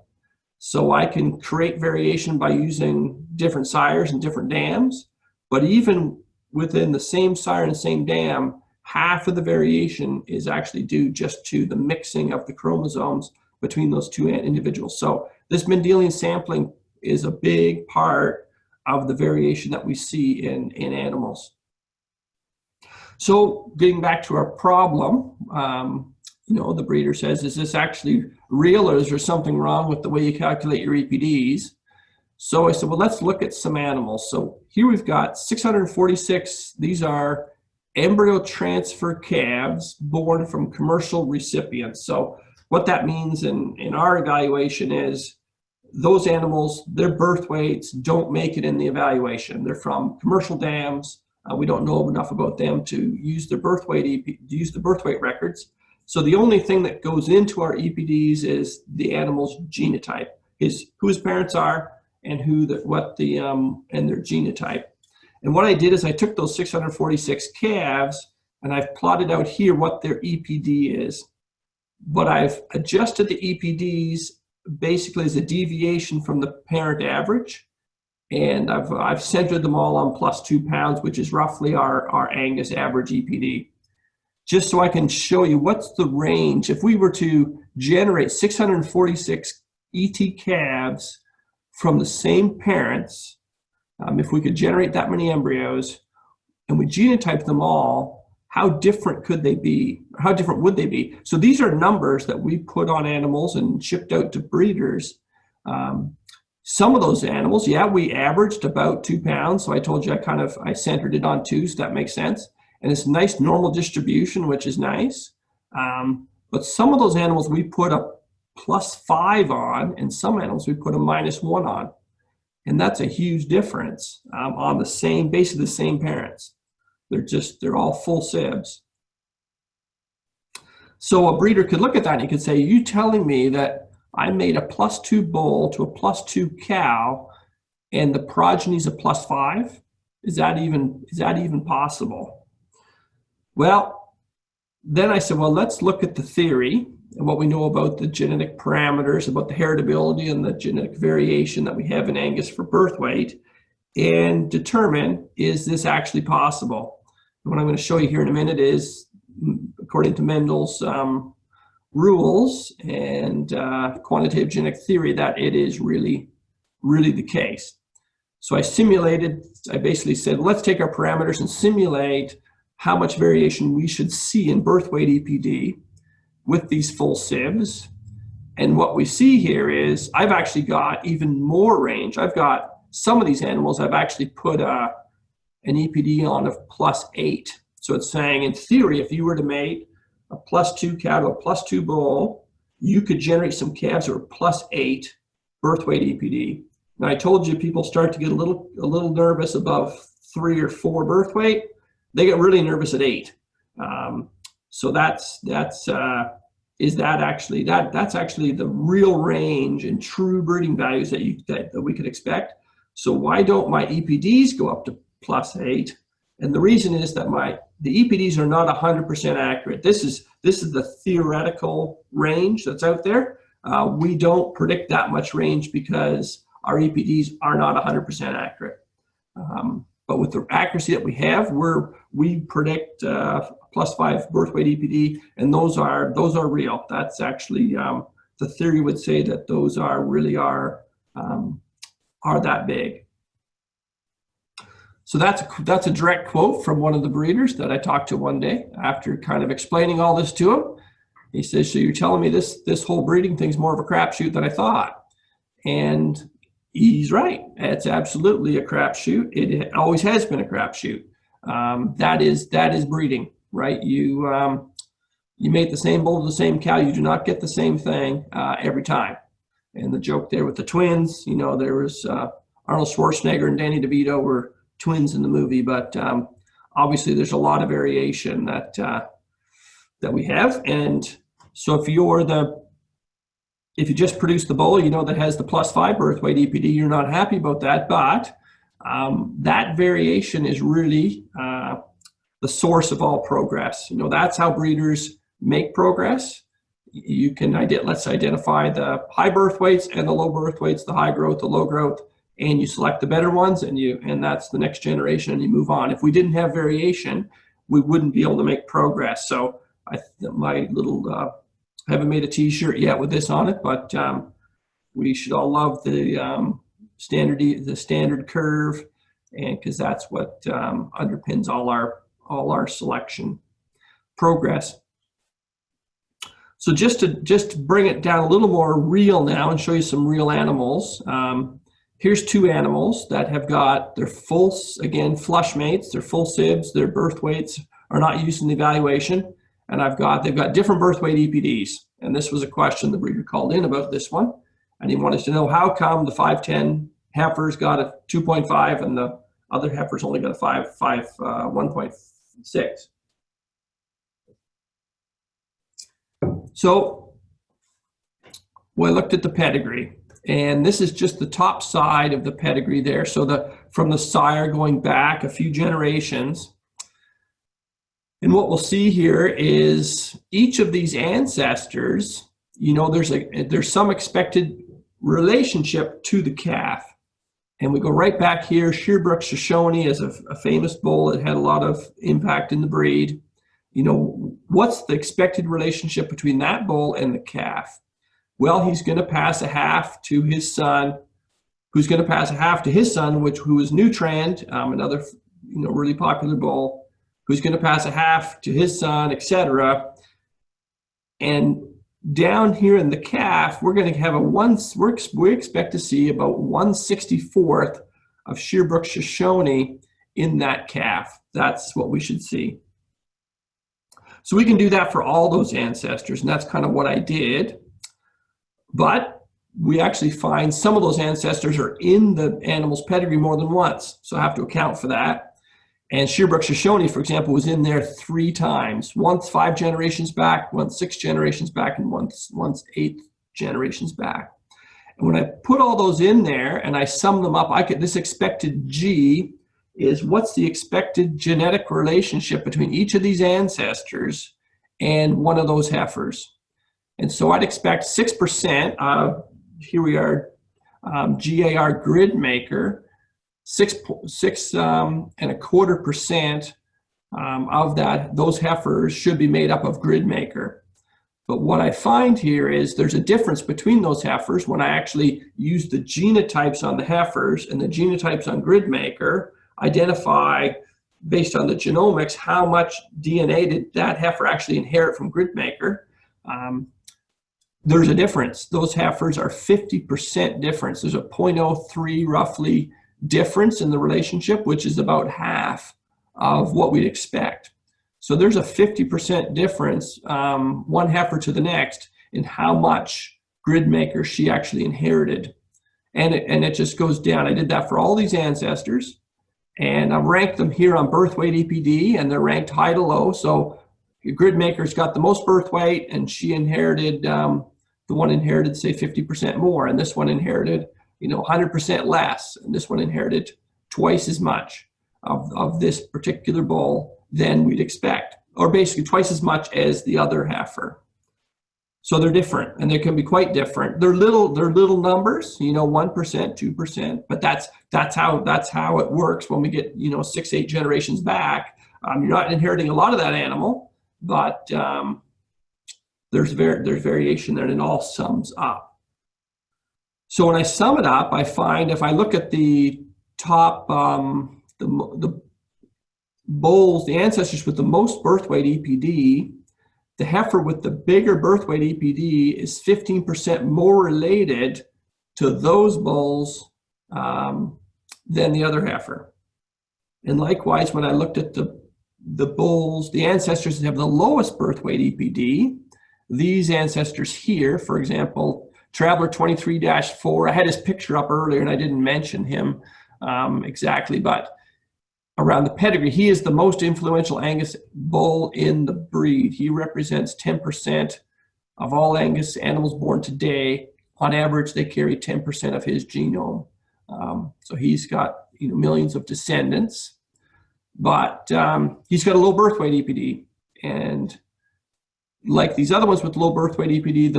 So I can create variation by using different sires and different dams, but even within the same sire and same dam, half of the variation is actually due just to the mixing of the chromosomes between those two individuals. So this Mendelian sampling is a big part of the variation that we see in animals. So getting back to our problem, you know, the breeder says, is this actually real, or is there something wrong with the way you calculate your EPDs? So I said, well, let's look at some animals. So here we've got 646. These are embryo transfer calves born from commercial recipients. So what that means in our evaluation is those animals, their birth weights don't make it in the evaluation. They're from commercial dams. We don't know enough about them to use their birth weight records. So the only thing that goes into our EPDs is the animal's genotype, who his parents are, and and their genotype. And what I did is I took those 646 calves and I've plotted out here what their EPD is. But I've adjusted the EPDs basically as a deviation from the parent average. And I've centered them all on +2 pounds, which is roughly our Angus average EPD. Just so I can show you what's the range. If we were to generate 646 ET calves from the same parents, if we could generate that many embryos and we genotype them all, how different could they be? How different would they be? So these are numbers that we put on animals and shipped out to breeders. Some of those animals, yeah, we averaged about 2 pounds. So I told you I centered it on 2, so that makes sense. And it's a nice normal distribution, which is nice. But some of those animals we put +5 on, and some animals we put a -1 on. And that's a huge difference on the same, basically the same parents. They're all full sibs. So a breeder could look at that and he could say, you telling me that I made a +2 bull to a +2 cow and the progeny's a +5? Is that even possible? Well, then I said, well, let's look at the theory and what we know about the genetic parameters, about the heritability and the genetic variation that we have in Angus for birth weight, and determine, is this actually possible? And what I'm going to show you here in a minute is, according to Mendel's rules and quantitative genetic theory, that it is really the case. So I basically said, let's take our parameters and simulate how much variation we should see in birth weight EPD with these full sibs. And what we see here is I've actually got even more range. I've got some of these animals, I've actually put an EPD on of +8. So it's saying, in theory, if you were to mate a +2 cow to a +2 bull, you could generate some calves that were +8 birth weight EPD. Now, I told you people start to get a little nervous above 3 or 4 birth weight. They get really nervous at 8. So that's actually the real range and true breeding values that we could expect. So why don't my EPDs go up to +8? And the reason is that the EPDs are not 100% accurate. This is the theoretical range that's out there. We don't predict that much range because our EPDs are not 100% accurate. But with the accuracy that we have, we predict +5 birth weight EPD, and those are real. That's actually the theory would say that those really are that big. So that's a direct quote from one of the breeders that I talked to one day after kind of explaining all this to him. He says, so you're telling me this whole breeding thing's more of a crapshoot than I thought. And he's right. It's absolutely a crapshoot. It always has been a crapshoot. That is breeding, right? You mate the same bull to the same cow. You do not get the same thing every time. And the joke there with the twins, there was Arnold Schwarzenegger and Danny DeVito were twins in the movie, but obviously there's a lot of variation that we have. And so if you just produce the bull, that has the +5 birth weight EPD, you're not happy about that, but that variation is really the source of all progress. That's how breeders make progress. You can let's identify the high birth weights and the low birth weights, the high growth, the low growth, and you select the better ones, and that's the next generation, and you move on. If we didn't have variation, we wouldn't be able to make progress. So I haven't made a t-shirt yet with this on it, but we should all love the standard curve, and because that's what underpins all our selection progress. So just to bring it down a little more real now and show you some real animals. Here's 2 animals that have got their full, again, flush mates, their full sibs, their birth weights are not used in the evaluation. And they've got different birth weight EPDs. And this was a question the breeder called in about this one. And he wanted to know how come the 5'10" heifers got a 2.5 and the other heifers only got a 1.6. So we looked at the pedigree. And this is just the top side of the pedigree there. So from the sire going back a few generations. And what we'll see here is each of these ancestors, there's some expected relationship to the calf. And we go right back here. Shearbrook Shoshone is a famous bull that had a lot of impact in the breed. What's the expected relationship between that bull and the calf? Well, he's going to pass a half to his son, who's going to pass a half to his son, who is Nutrand, another really popular bull, who's going to pass a half to his son, etc. And down here in the calf, we're going to have we expect to see about 1/64th of Shearbrook Shoshone in that calf. That's what we should see. So we can do that for all those ancestors, and that's kind of what I did. But we actually find some of those ancestors are in the animal's pedigree more than once, so I have to account for that. And Shearbrook Shoshone, for example, was in there 3 times, once 5 generations back, once 6 generations back, and once 8 generations back. And when I put all those in there and I sum them up, I get this expected G is what's the expected genetic relationship between each of these ancestors and one of those heifers. And so I'd expect 6% of, here we are, GAR grid maker, 6.25% of that, those heifers should be made up of grid maker. But what I find here is there's a difference between those heifers when I actually use the genotypes on the heifers and the genotypes on grid maker, identify based on the genomics how much DNA did that heifer actually inherit from grid maker. There's a difference. Those heifers are 50% difference. There's a 0.03 roughly difference in the relationship, which is about half of what we'd expect. So there's a 50% difference, one heifer to the next, in how much grid maker she actually inherited. And it just goes down. I did that for all these ancestors, and I've ranked them here on birth weight EPD, and they're ranked high to low. So grid maker's got the most birth weight, and she inherited, the one inherited, say, 50% more, and this one inherited 100% less, and this one inherited twice as much of this particular bull than we'd expect, or basically twice as much as the other heifer. So they're different, and they can be quite different. They're little numbers, 1%, 2%, but that's how it works when we get 6, 8 generations back. You're not inheriting a lot of that animal, but there's variation there, and it all sums up. So when I sum it up, I find if I look at the top, the bulls, the ancestors with the most birth weight EPD, the heifer with the bigger birth weight EPD is 15% more related to those bulls than the other heifer. And likewise, when I looked at the bulls, the ancestors that have the lowest birth weight EPD, these ancestors here, for example, Traveler 23-4, I had his picture up earlier and I didn't mention him exactly, but around the pedigree, he is the most influential Angus bull in the breed. He represents 10% of all Angus animals born today. On average, they carry 10% of his genome. So he's got millions of descendants, but he's got a low birth weight EPD. And like these other ones with low birth weight EPD,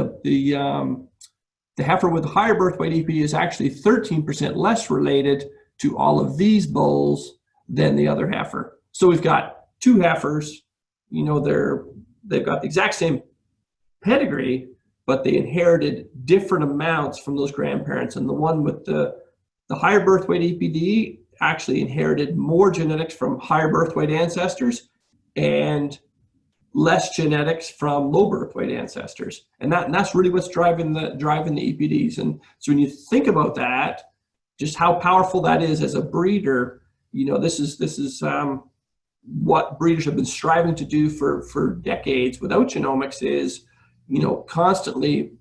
the heifer with the higher birth weight EPD is actually 13% less related to all of these bulls than the other heifer. So we've got 2 heifers, they've got the exact same pedigree, but they inherited different amounts from those grandparents. And the one with the higher birth weight EPD actually inherited more genetics from higher birth weight ancestors and less genetics from low birth weight ancestors. And that's really what's driving the EPDs. And so when you think about that, just how powerful that is as a breeder, this is what breeders have been striving to do for decades without genomics is, constantly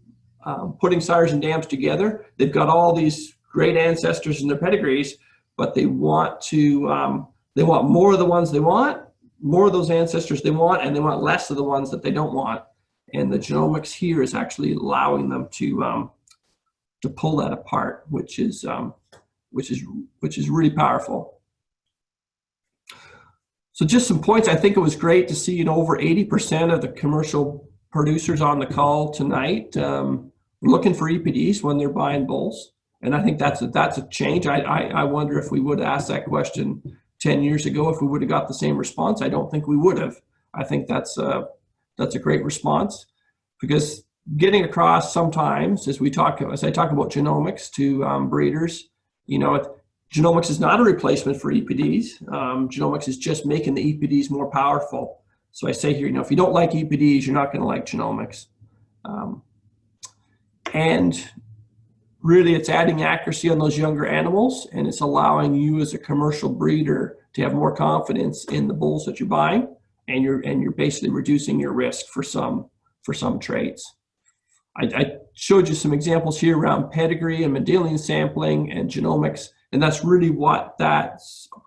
putting sires and dams together. They've got all these great ancestors in their pedigrees, but they want more of the ones they want, more of those ancestors they want, and they want less of the ones that they don't want. And the genomics here is actually allowing them to pull that apart, which is really powerful. So just some points. I think it was great to see over 80% of the commercial producers on the call tonight looking for EPDs when they're buying bulls. And I think that's a change. I wonder if we would have asked that question 10 years ago, if we would have got the same response. I don't think we would have. I think that's a great response, because getting across sometimes, as I talk about genomics to breeders, genomics is not a replacement for EPDs. Genomics is just making the EPDs more powerful. So I say here, if you don't like EPDs, you're not going to like genomics. And really, it's adding accuracy on those younger animals, and it's allowing you as a commercial breeder to have more confidence in the bulls that you're buying, and you're basically reducing your risk for some traits. I showed you some examples here around pedigree and Mendelian sampling and genomics, and that's really what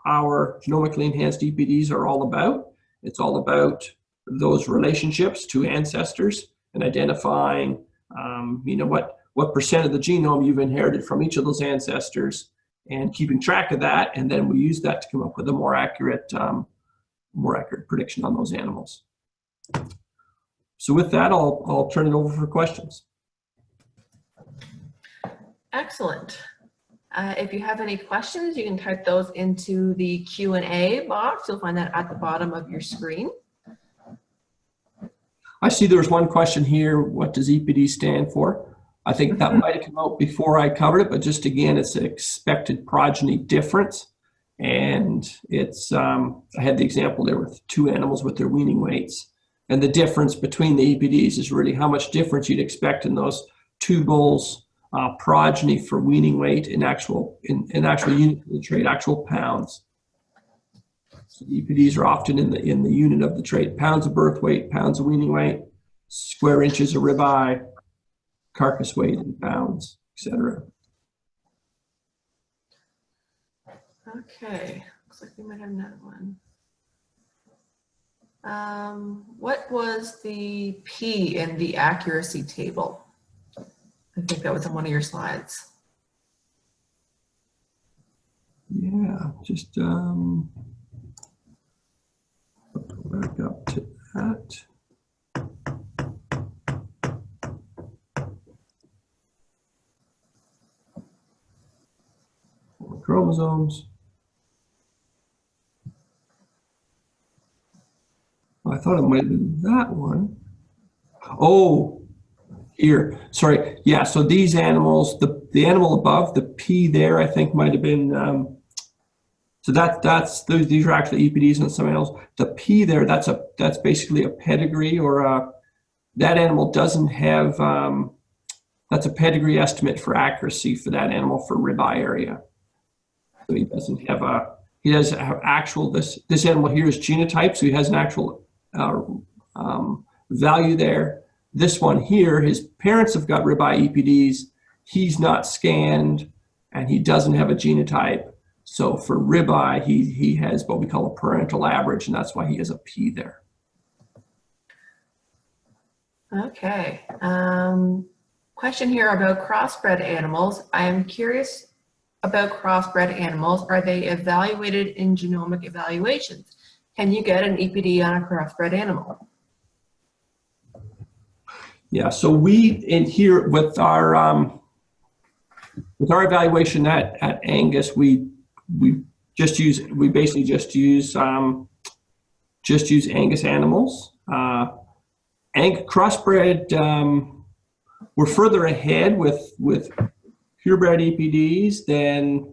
our genomically enhanced EPDs are all about. It's all about those relationships to ancestors and identifying, what percent of the genome you've inherited from each of those ancestors, and keeping track of that, and then we use that to come up with a more accurate prediction on those animals. So with that, I'll turn it over for questions. Excellent. If you have any questions, you can type those into the Q&A box. You'll find that at the bottom of your screen. I see there's one question here. What does EPD stand for? I think that might have come out before I covered it, but just again, it's an expected progeny difference. And it's, I had the example there with 2 animals with their weaning weights. And the difference between the EPDs is really how much difference you'd expect in those 2 bulls progeny for weaning weight in actual unit of the trait, actual pounds. So the EPDs are often in the unit of the trait: pounds of birth weight, pounds of weaning weight, square inches of ribeye, carcass weight in pounds, etc. Okay, looks like we might have another one. What was the P in the accuracy table? I think that was on one of your slides. Yeah, just back up to that. Chromosomes. I thought it might have been that one. Oh, here, sorry. Yeah, so these animals, the animal above, the P there, I think might have been, so these are actually EPDs on some animals. The P there, that's basically a pedigree, or that animal doesn't have, that's a pedigree estimate for accuracy for that animal for ribeye area. So he doesn't have he does have actual, this animal here is genotype, so he has an actual value there. This one here, his parents have got ribeye EPDs, he's not scanned, and he doesn't have a genotype. So for ribeye, he has what we call a parental average, and that's why he has a P there. Okay. Question here about crossbred animals. I am curious about crossbred animals. Are they evaluated in genomic evaluations? Can you get an EPD on a crossbred animal? Yeah, so we in here with our evaluation at Angus, we basically just use Angus animals. Crossbred, we're further ahead with purebred EPDs. Then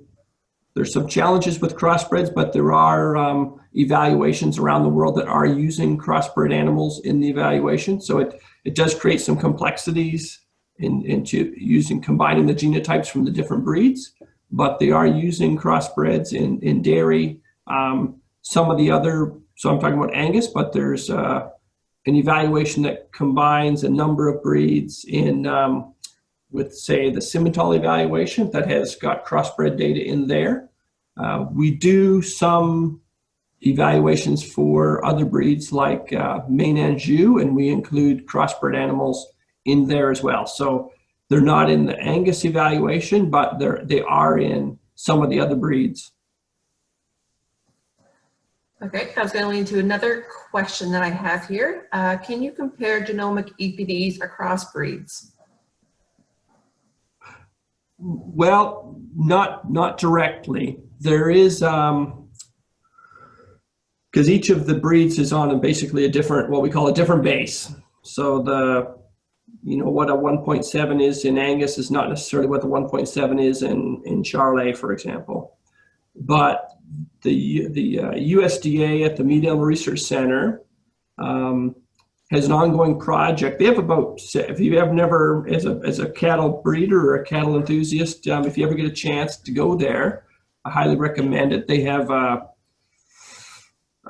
there's some challenges with crossbreds, but there are evaluations around the world that are using crossbred animals in the evaluation. So it does create some complexities into combining the genotypes from the different breeds, but they are using crossbreds in dairy. Some of the other, so I'm talking about Angus, but there's an evaluation that combines a number of breeds with, say, the Simmental evaluation that has got crossbred data in there. We do some evaluations for other breeds like Maine Anjou, and we include crossbred animals in there as well. So they're not in the Angus evaluation, but they are in some of the other breeds. Okay, I was going to lead to another question that I have here. Can you compare genomic EPDs across breeds? Well, not directly. There is, because each of the breeds is on basically a different, what we call a different base. So what a 1.7 is in Angus is not necessarily what the 1.7 is in Charolais, for example. But the USDA at the Mead Animal Research Center has an ongoing project. They have about, if you have never, as a cattle breeder or a cattle enthusiast, if you ever get a chance to go there, I highly recommend it. They have a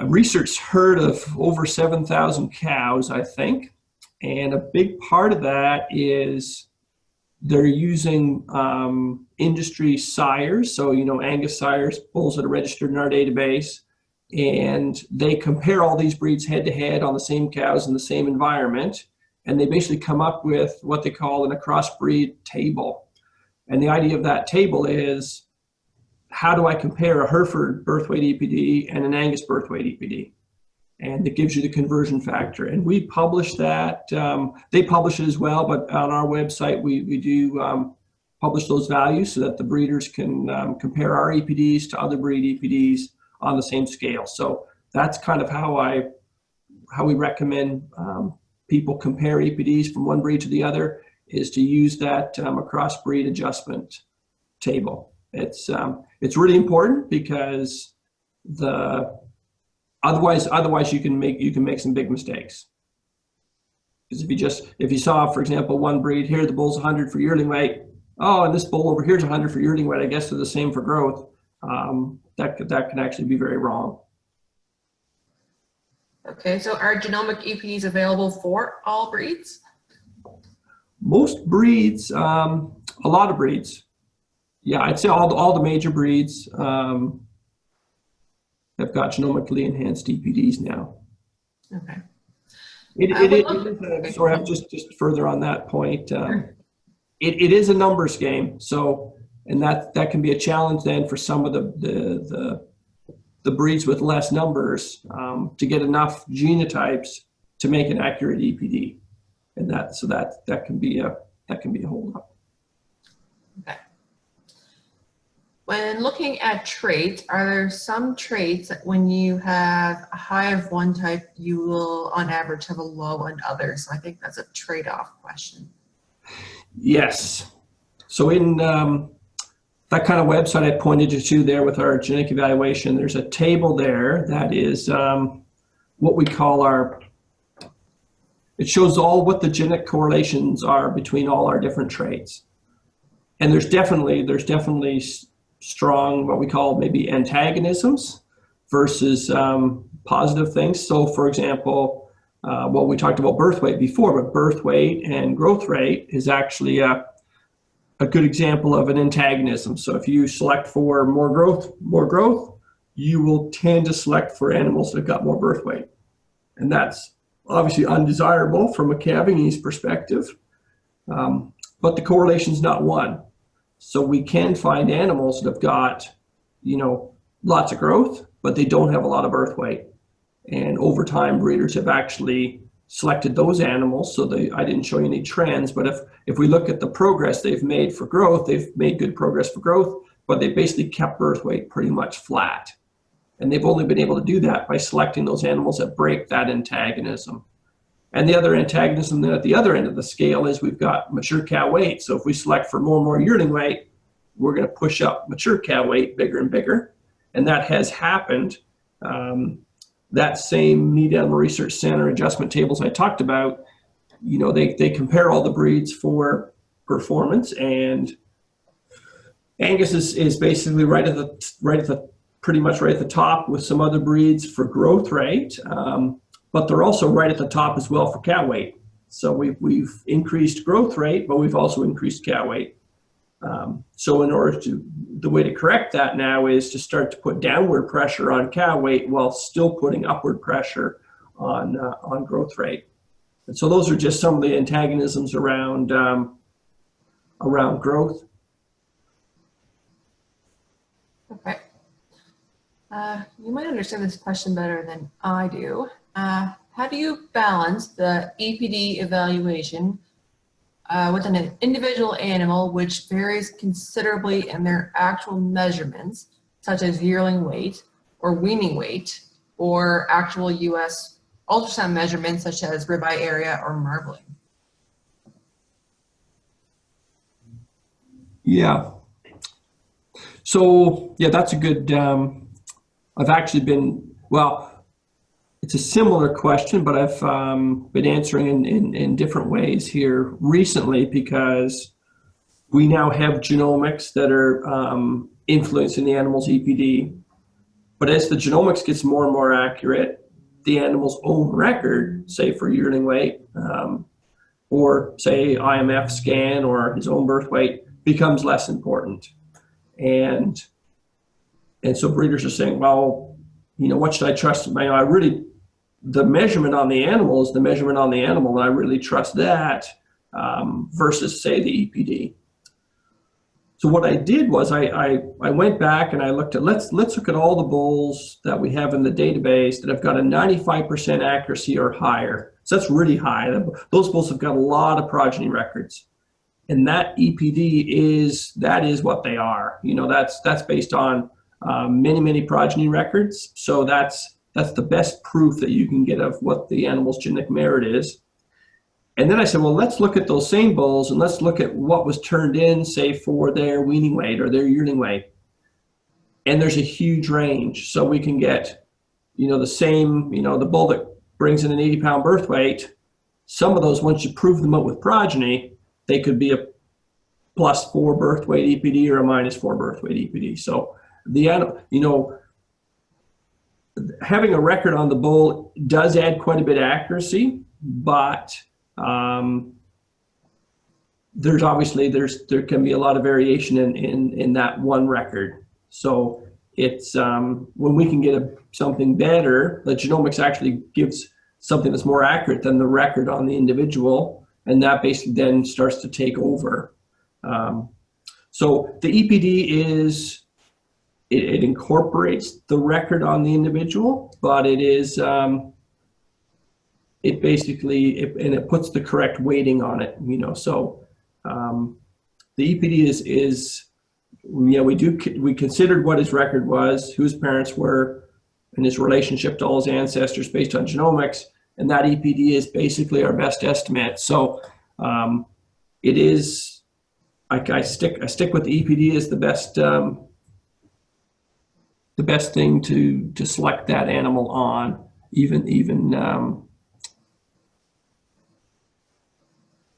research herd of over 7,000 cows, I think. And a big part of that is they're using industry sires. So, Angus sires, bulls that are registered in our database. And they compare all these breeds head to head on the same cows in the same environment. And they basically come up with what they call a crossbreed table. And the idea of that table is, how do I compare a Hereford birth weight EPD and an Angus birth weight EPD? And it gives you the conversion factor. And we publish that. They publish it as well, but on our website, we do publish those values so that the breeders can compare our EPDs to other breed EPDs on the same scale. So that's kind of how we recommend people compare EPDs from one breed to the other, is to use that across breed adjustment table. It's really important because otherwise you can make some big mistakes. Because if you saw, for example, one breed here, the bull's 100 for yearling weight, and this bull over here is 100 for yearling weight, I guess they're the same for growth. That can actually be very wrong. Okay, so are genomic EPDs available for all breeds? Most breeds, a lot of breeds. Yeah, I'd say all the major breeds have got genomically enhanced EPDs now. Okay. Sorry, just further on that point. Sure. It is a numbers game, and that can be a challenge then for some of the breeds with less numbers to get enough genotypes to make an accurate EPD, and that can be a holdup. Okay. When looking at traits, are there some traits that when you have a high of one type, you will on average have a low on others? So I think that's a trade-off question. Yes. So in that kind of website I pointed you to there with our genetic evaluation, there's a table there that is what we call it shows what the genetic correlations are between all our different traits. And there's definitely strong, what we call maybe antagonisms versus positive things. So for example, we talked about birth weight before, but birth weight and growth rate is actually a good example of an antagonism. So if you select for more growth, you will tend to select for animals that have got more birth weight. And that's obviously undesirable from a calving ease perspective, but the correlation is not one. So we can find animals that have got, lots of growth, but they don't have a lot of birth weight. And over time, breeders have actually selected those animals. So I didn't show you any trends, but if we look at the progress they've made for growth, they've made good progress for growth, but they basically kept birth weight pretty much flat. And they've only been able to do that by selecting those animals that break that antagonism. And the other antagonism then at the other end of the scale is we've got mature cow weight. So if we select for more and more yearling weight, we're going to push up mature cow weight bigger and bigger. And that has happened. That same Meat Animal Research Center adjustment tables I talked about, they compare all the breeds for performance, and Angus is basically pretty much right at the top with some other breeds for growth rate. But they're also right at the top as well for cow weight. So we've increased growth rate, but we've also increased cow weight. So the way to correct that now is to start to put downward pressure on cow weight while still putting upward pressure on growth rate. And so those are just some of the antagonisms around growth. Okay. You might understand this question better than I do. How do you balance the EPD evaluation with an individual animal which varies considerably in their actual measurements, such as yearling weight or weaning weight, or actual US ultrasound measurements such as ribeye area or marbling? Yeah. So, yeah, that's a good, I've actually it's a similar question, but I've been answering in different ways here recently because we now have genomics that are influencing the animal's EPD. But as the genomics gets more and more accurate, the animal's own record, say for yearling weight, or say IMF scan or his own birth weight becomes less important. And so breeders are saying, well, what should I trust? The measurement on the animal is the measurement on the animal, and I really trust that versus, say, the EPD. So what I did was I went back and I looked at, let's look at all the bulls that we have in the database that have got a 95% accuracy or higher. So that's really high. Those bulls have got a lot of progeny records. And that EPD is what they are. That's based on many progeny records. So that's the best proof that you can get of what the animal's genetic merit is. And then I said, well, let's look at those same bulls and let's look at what was turned in, say, for their weaning weight or their yearling weight. And there's a huge range. So we can get, the same, the bull that brings in an 80-pound birth weight, some of those, once you prove them out with progeny, they could be a +4 birth weight EPD or a -4 birth weight EPD. So having a record on the bull does add quite a bit of accuracy, but there can be a lot of variation in that one record. So it's when we can get something better, the genomics actually gives something that's more accurate than the record on the individual, and that basically then starts to take over. So the EPD it incorporates the record on the individual, but it is it basically it puts the correct weighting on it. So the EPD is we considered what his record was, who his parents were, and his relationship to all his ancestors based on genomics, and that EPD is basically our best estimate. So it is. I stick with the EPD as the best thing to select that animal on, even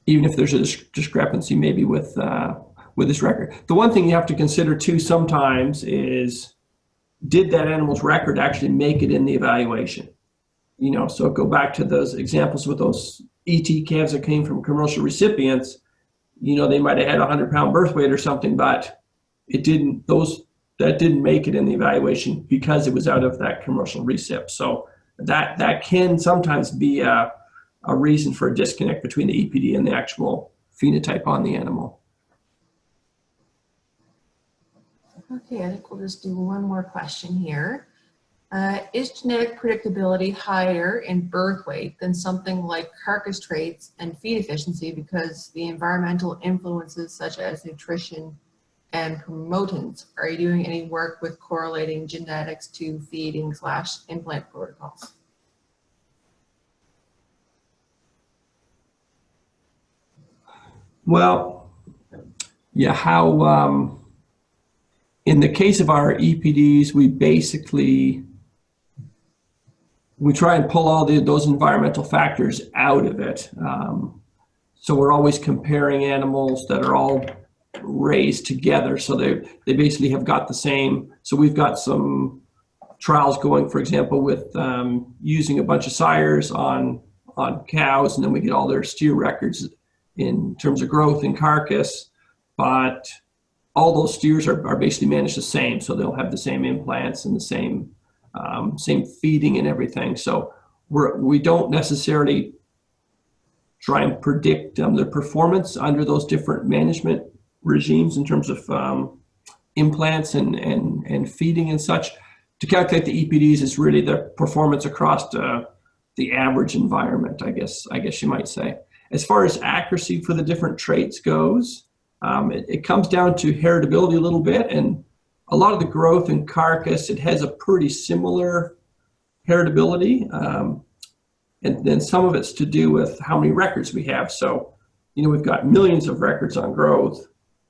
if there's a discrepancy maybe with his record. The one thing you have to consider too sometimes is, did that animal's record actually make it in the evaluation? So go back to those examples with those ET calves that came from commercial recipients. They might have had a 100-pound birth weight or something, but that didn't make it in the evaluation because it was out of that commercial recip. So that can sometimes be a reason for a disconnect between the EPD and the actual phenotype on the animal. Okay, I think we'll just do one more question here. Is genetic predictability higher in birth weight than something like carcass traits and feed efficiency because the environmental influences such as nutrition and promotants? Are you doing any work with correlating genetics to feeding/implant protocols? Well, yeah, how in the case of our EPDs, we try and pull all those environmental factors out of it. So we're always comparing animals that are all raised together. So they basically have got the same. So we've got some trials going, for example, with using a bunch of sires on cows, and then we get all their steer records in terms of growth and carcass. But all those steers are basically managed the same. So they'll have the same implants and the same feeding and everything. So we don't necessarily try and predict the performance under those different management regimes in terms of implants and feeding and such. To calculate the EPDs is really the performance across the average environment, I guess you might say. As far as accuracy for the different traits goes, it comes down to heritability a little bit, and a lot of the growth in carcass, it has a pretty similar heritability. And then some of it's to do with how many records we have. So, we've got millions of records on growth,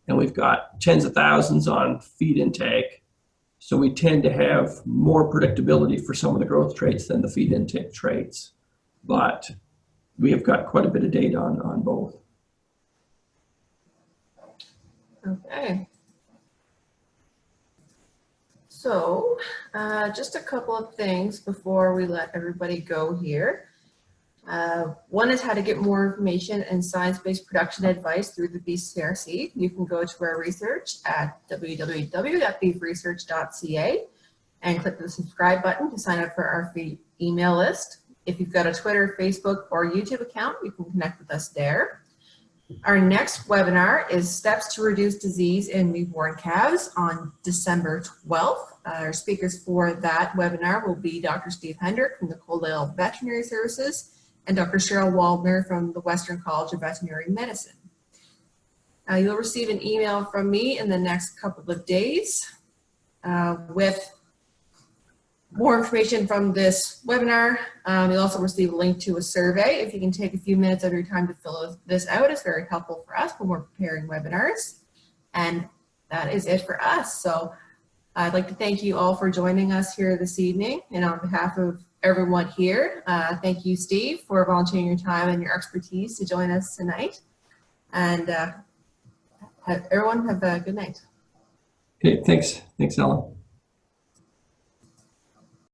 and we've got tens of thousands on feed intake. So we tend to have more predictability for some of the growth traits than the feed intake traits. But we have got quite a bit of data on both. Okay. So just a couple of things before we let everybody go here. One is how to get more information and science-based production advice through the BCRC. You can go to our research at www.beefresearch.ca and click the subscribe button to sign up for our free email list. If you've got a Twitter, Facebook, or YouTube account, you can connect with us there. Our next webinar is Steps to Reduce Disease in Newborn Calves on December 12th. Our speakers for that webinar will be Dr. Steve Hendrick from the Coaldale Veterinary Services and Dr. Cheryl Waldner from the Western College of Veterinary Medicine. You'll receive an email from me in the next couple of days with more information from this webinar. You'll also receive a link to a survey. If you can take a few minutes of your time to fill this out, it's very helpful for us when we're preparing webinars. And that is it for us. So I'd like to thank you all for joining us here this evening. And on behalf of everyone here, thank you, Steve, for volunteering your time and your expertise to join us tonight. And everyone have a good night. Okay, thanks. Thanks, Ellen.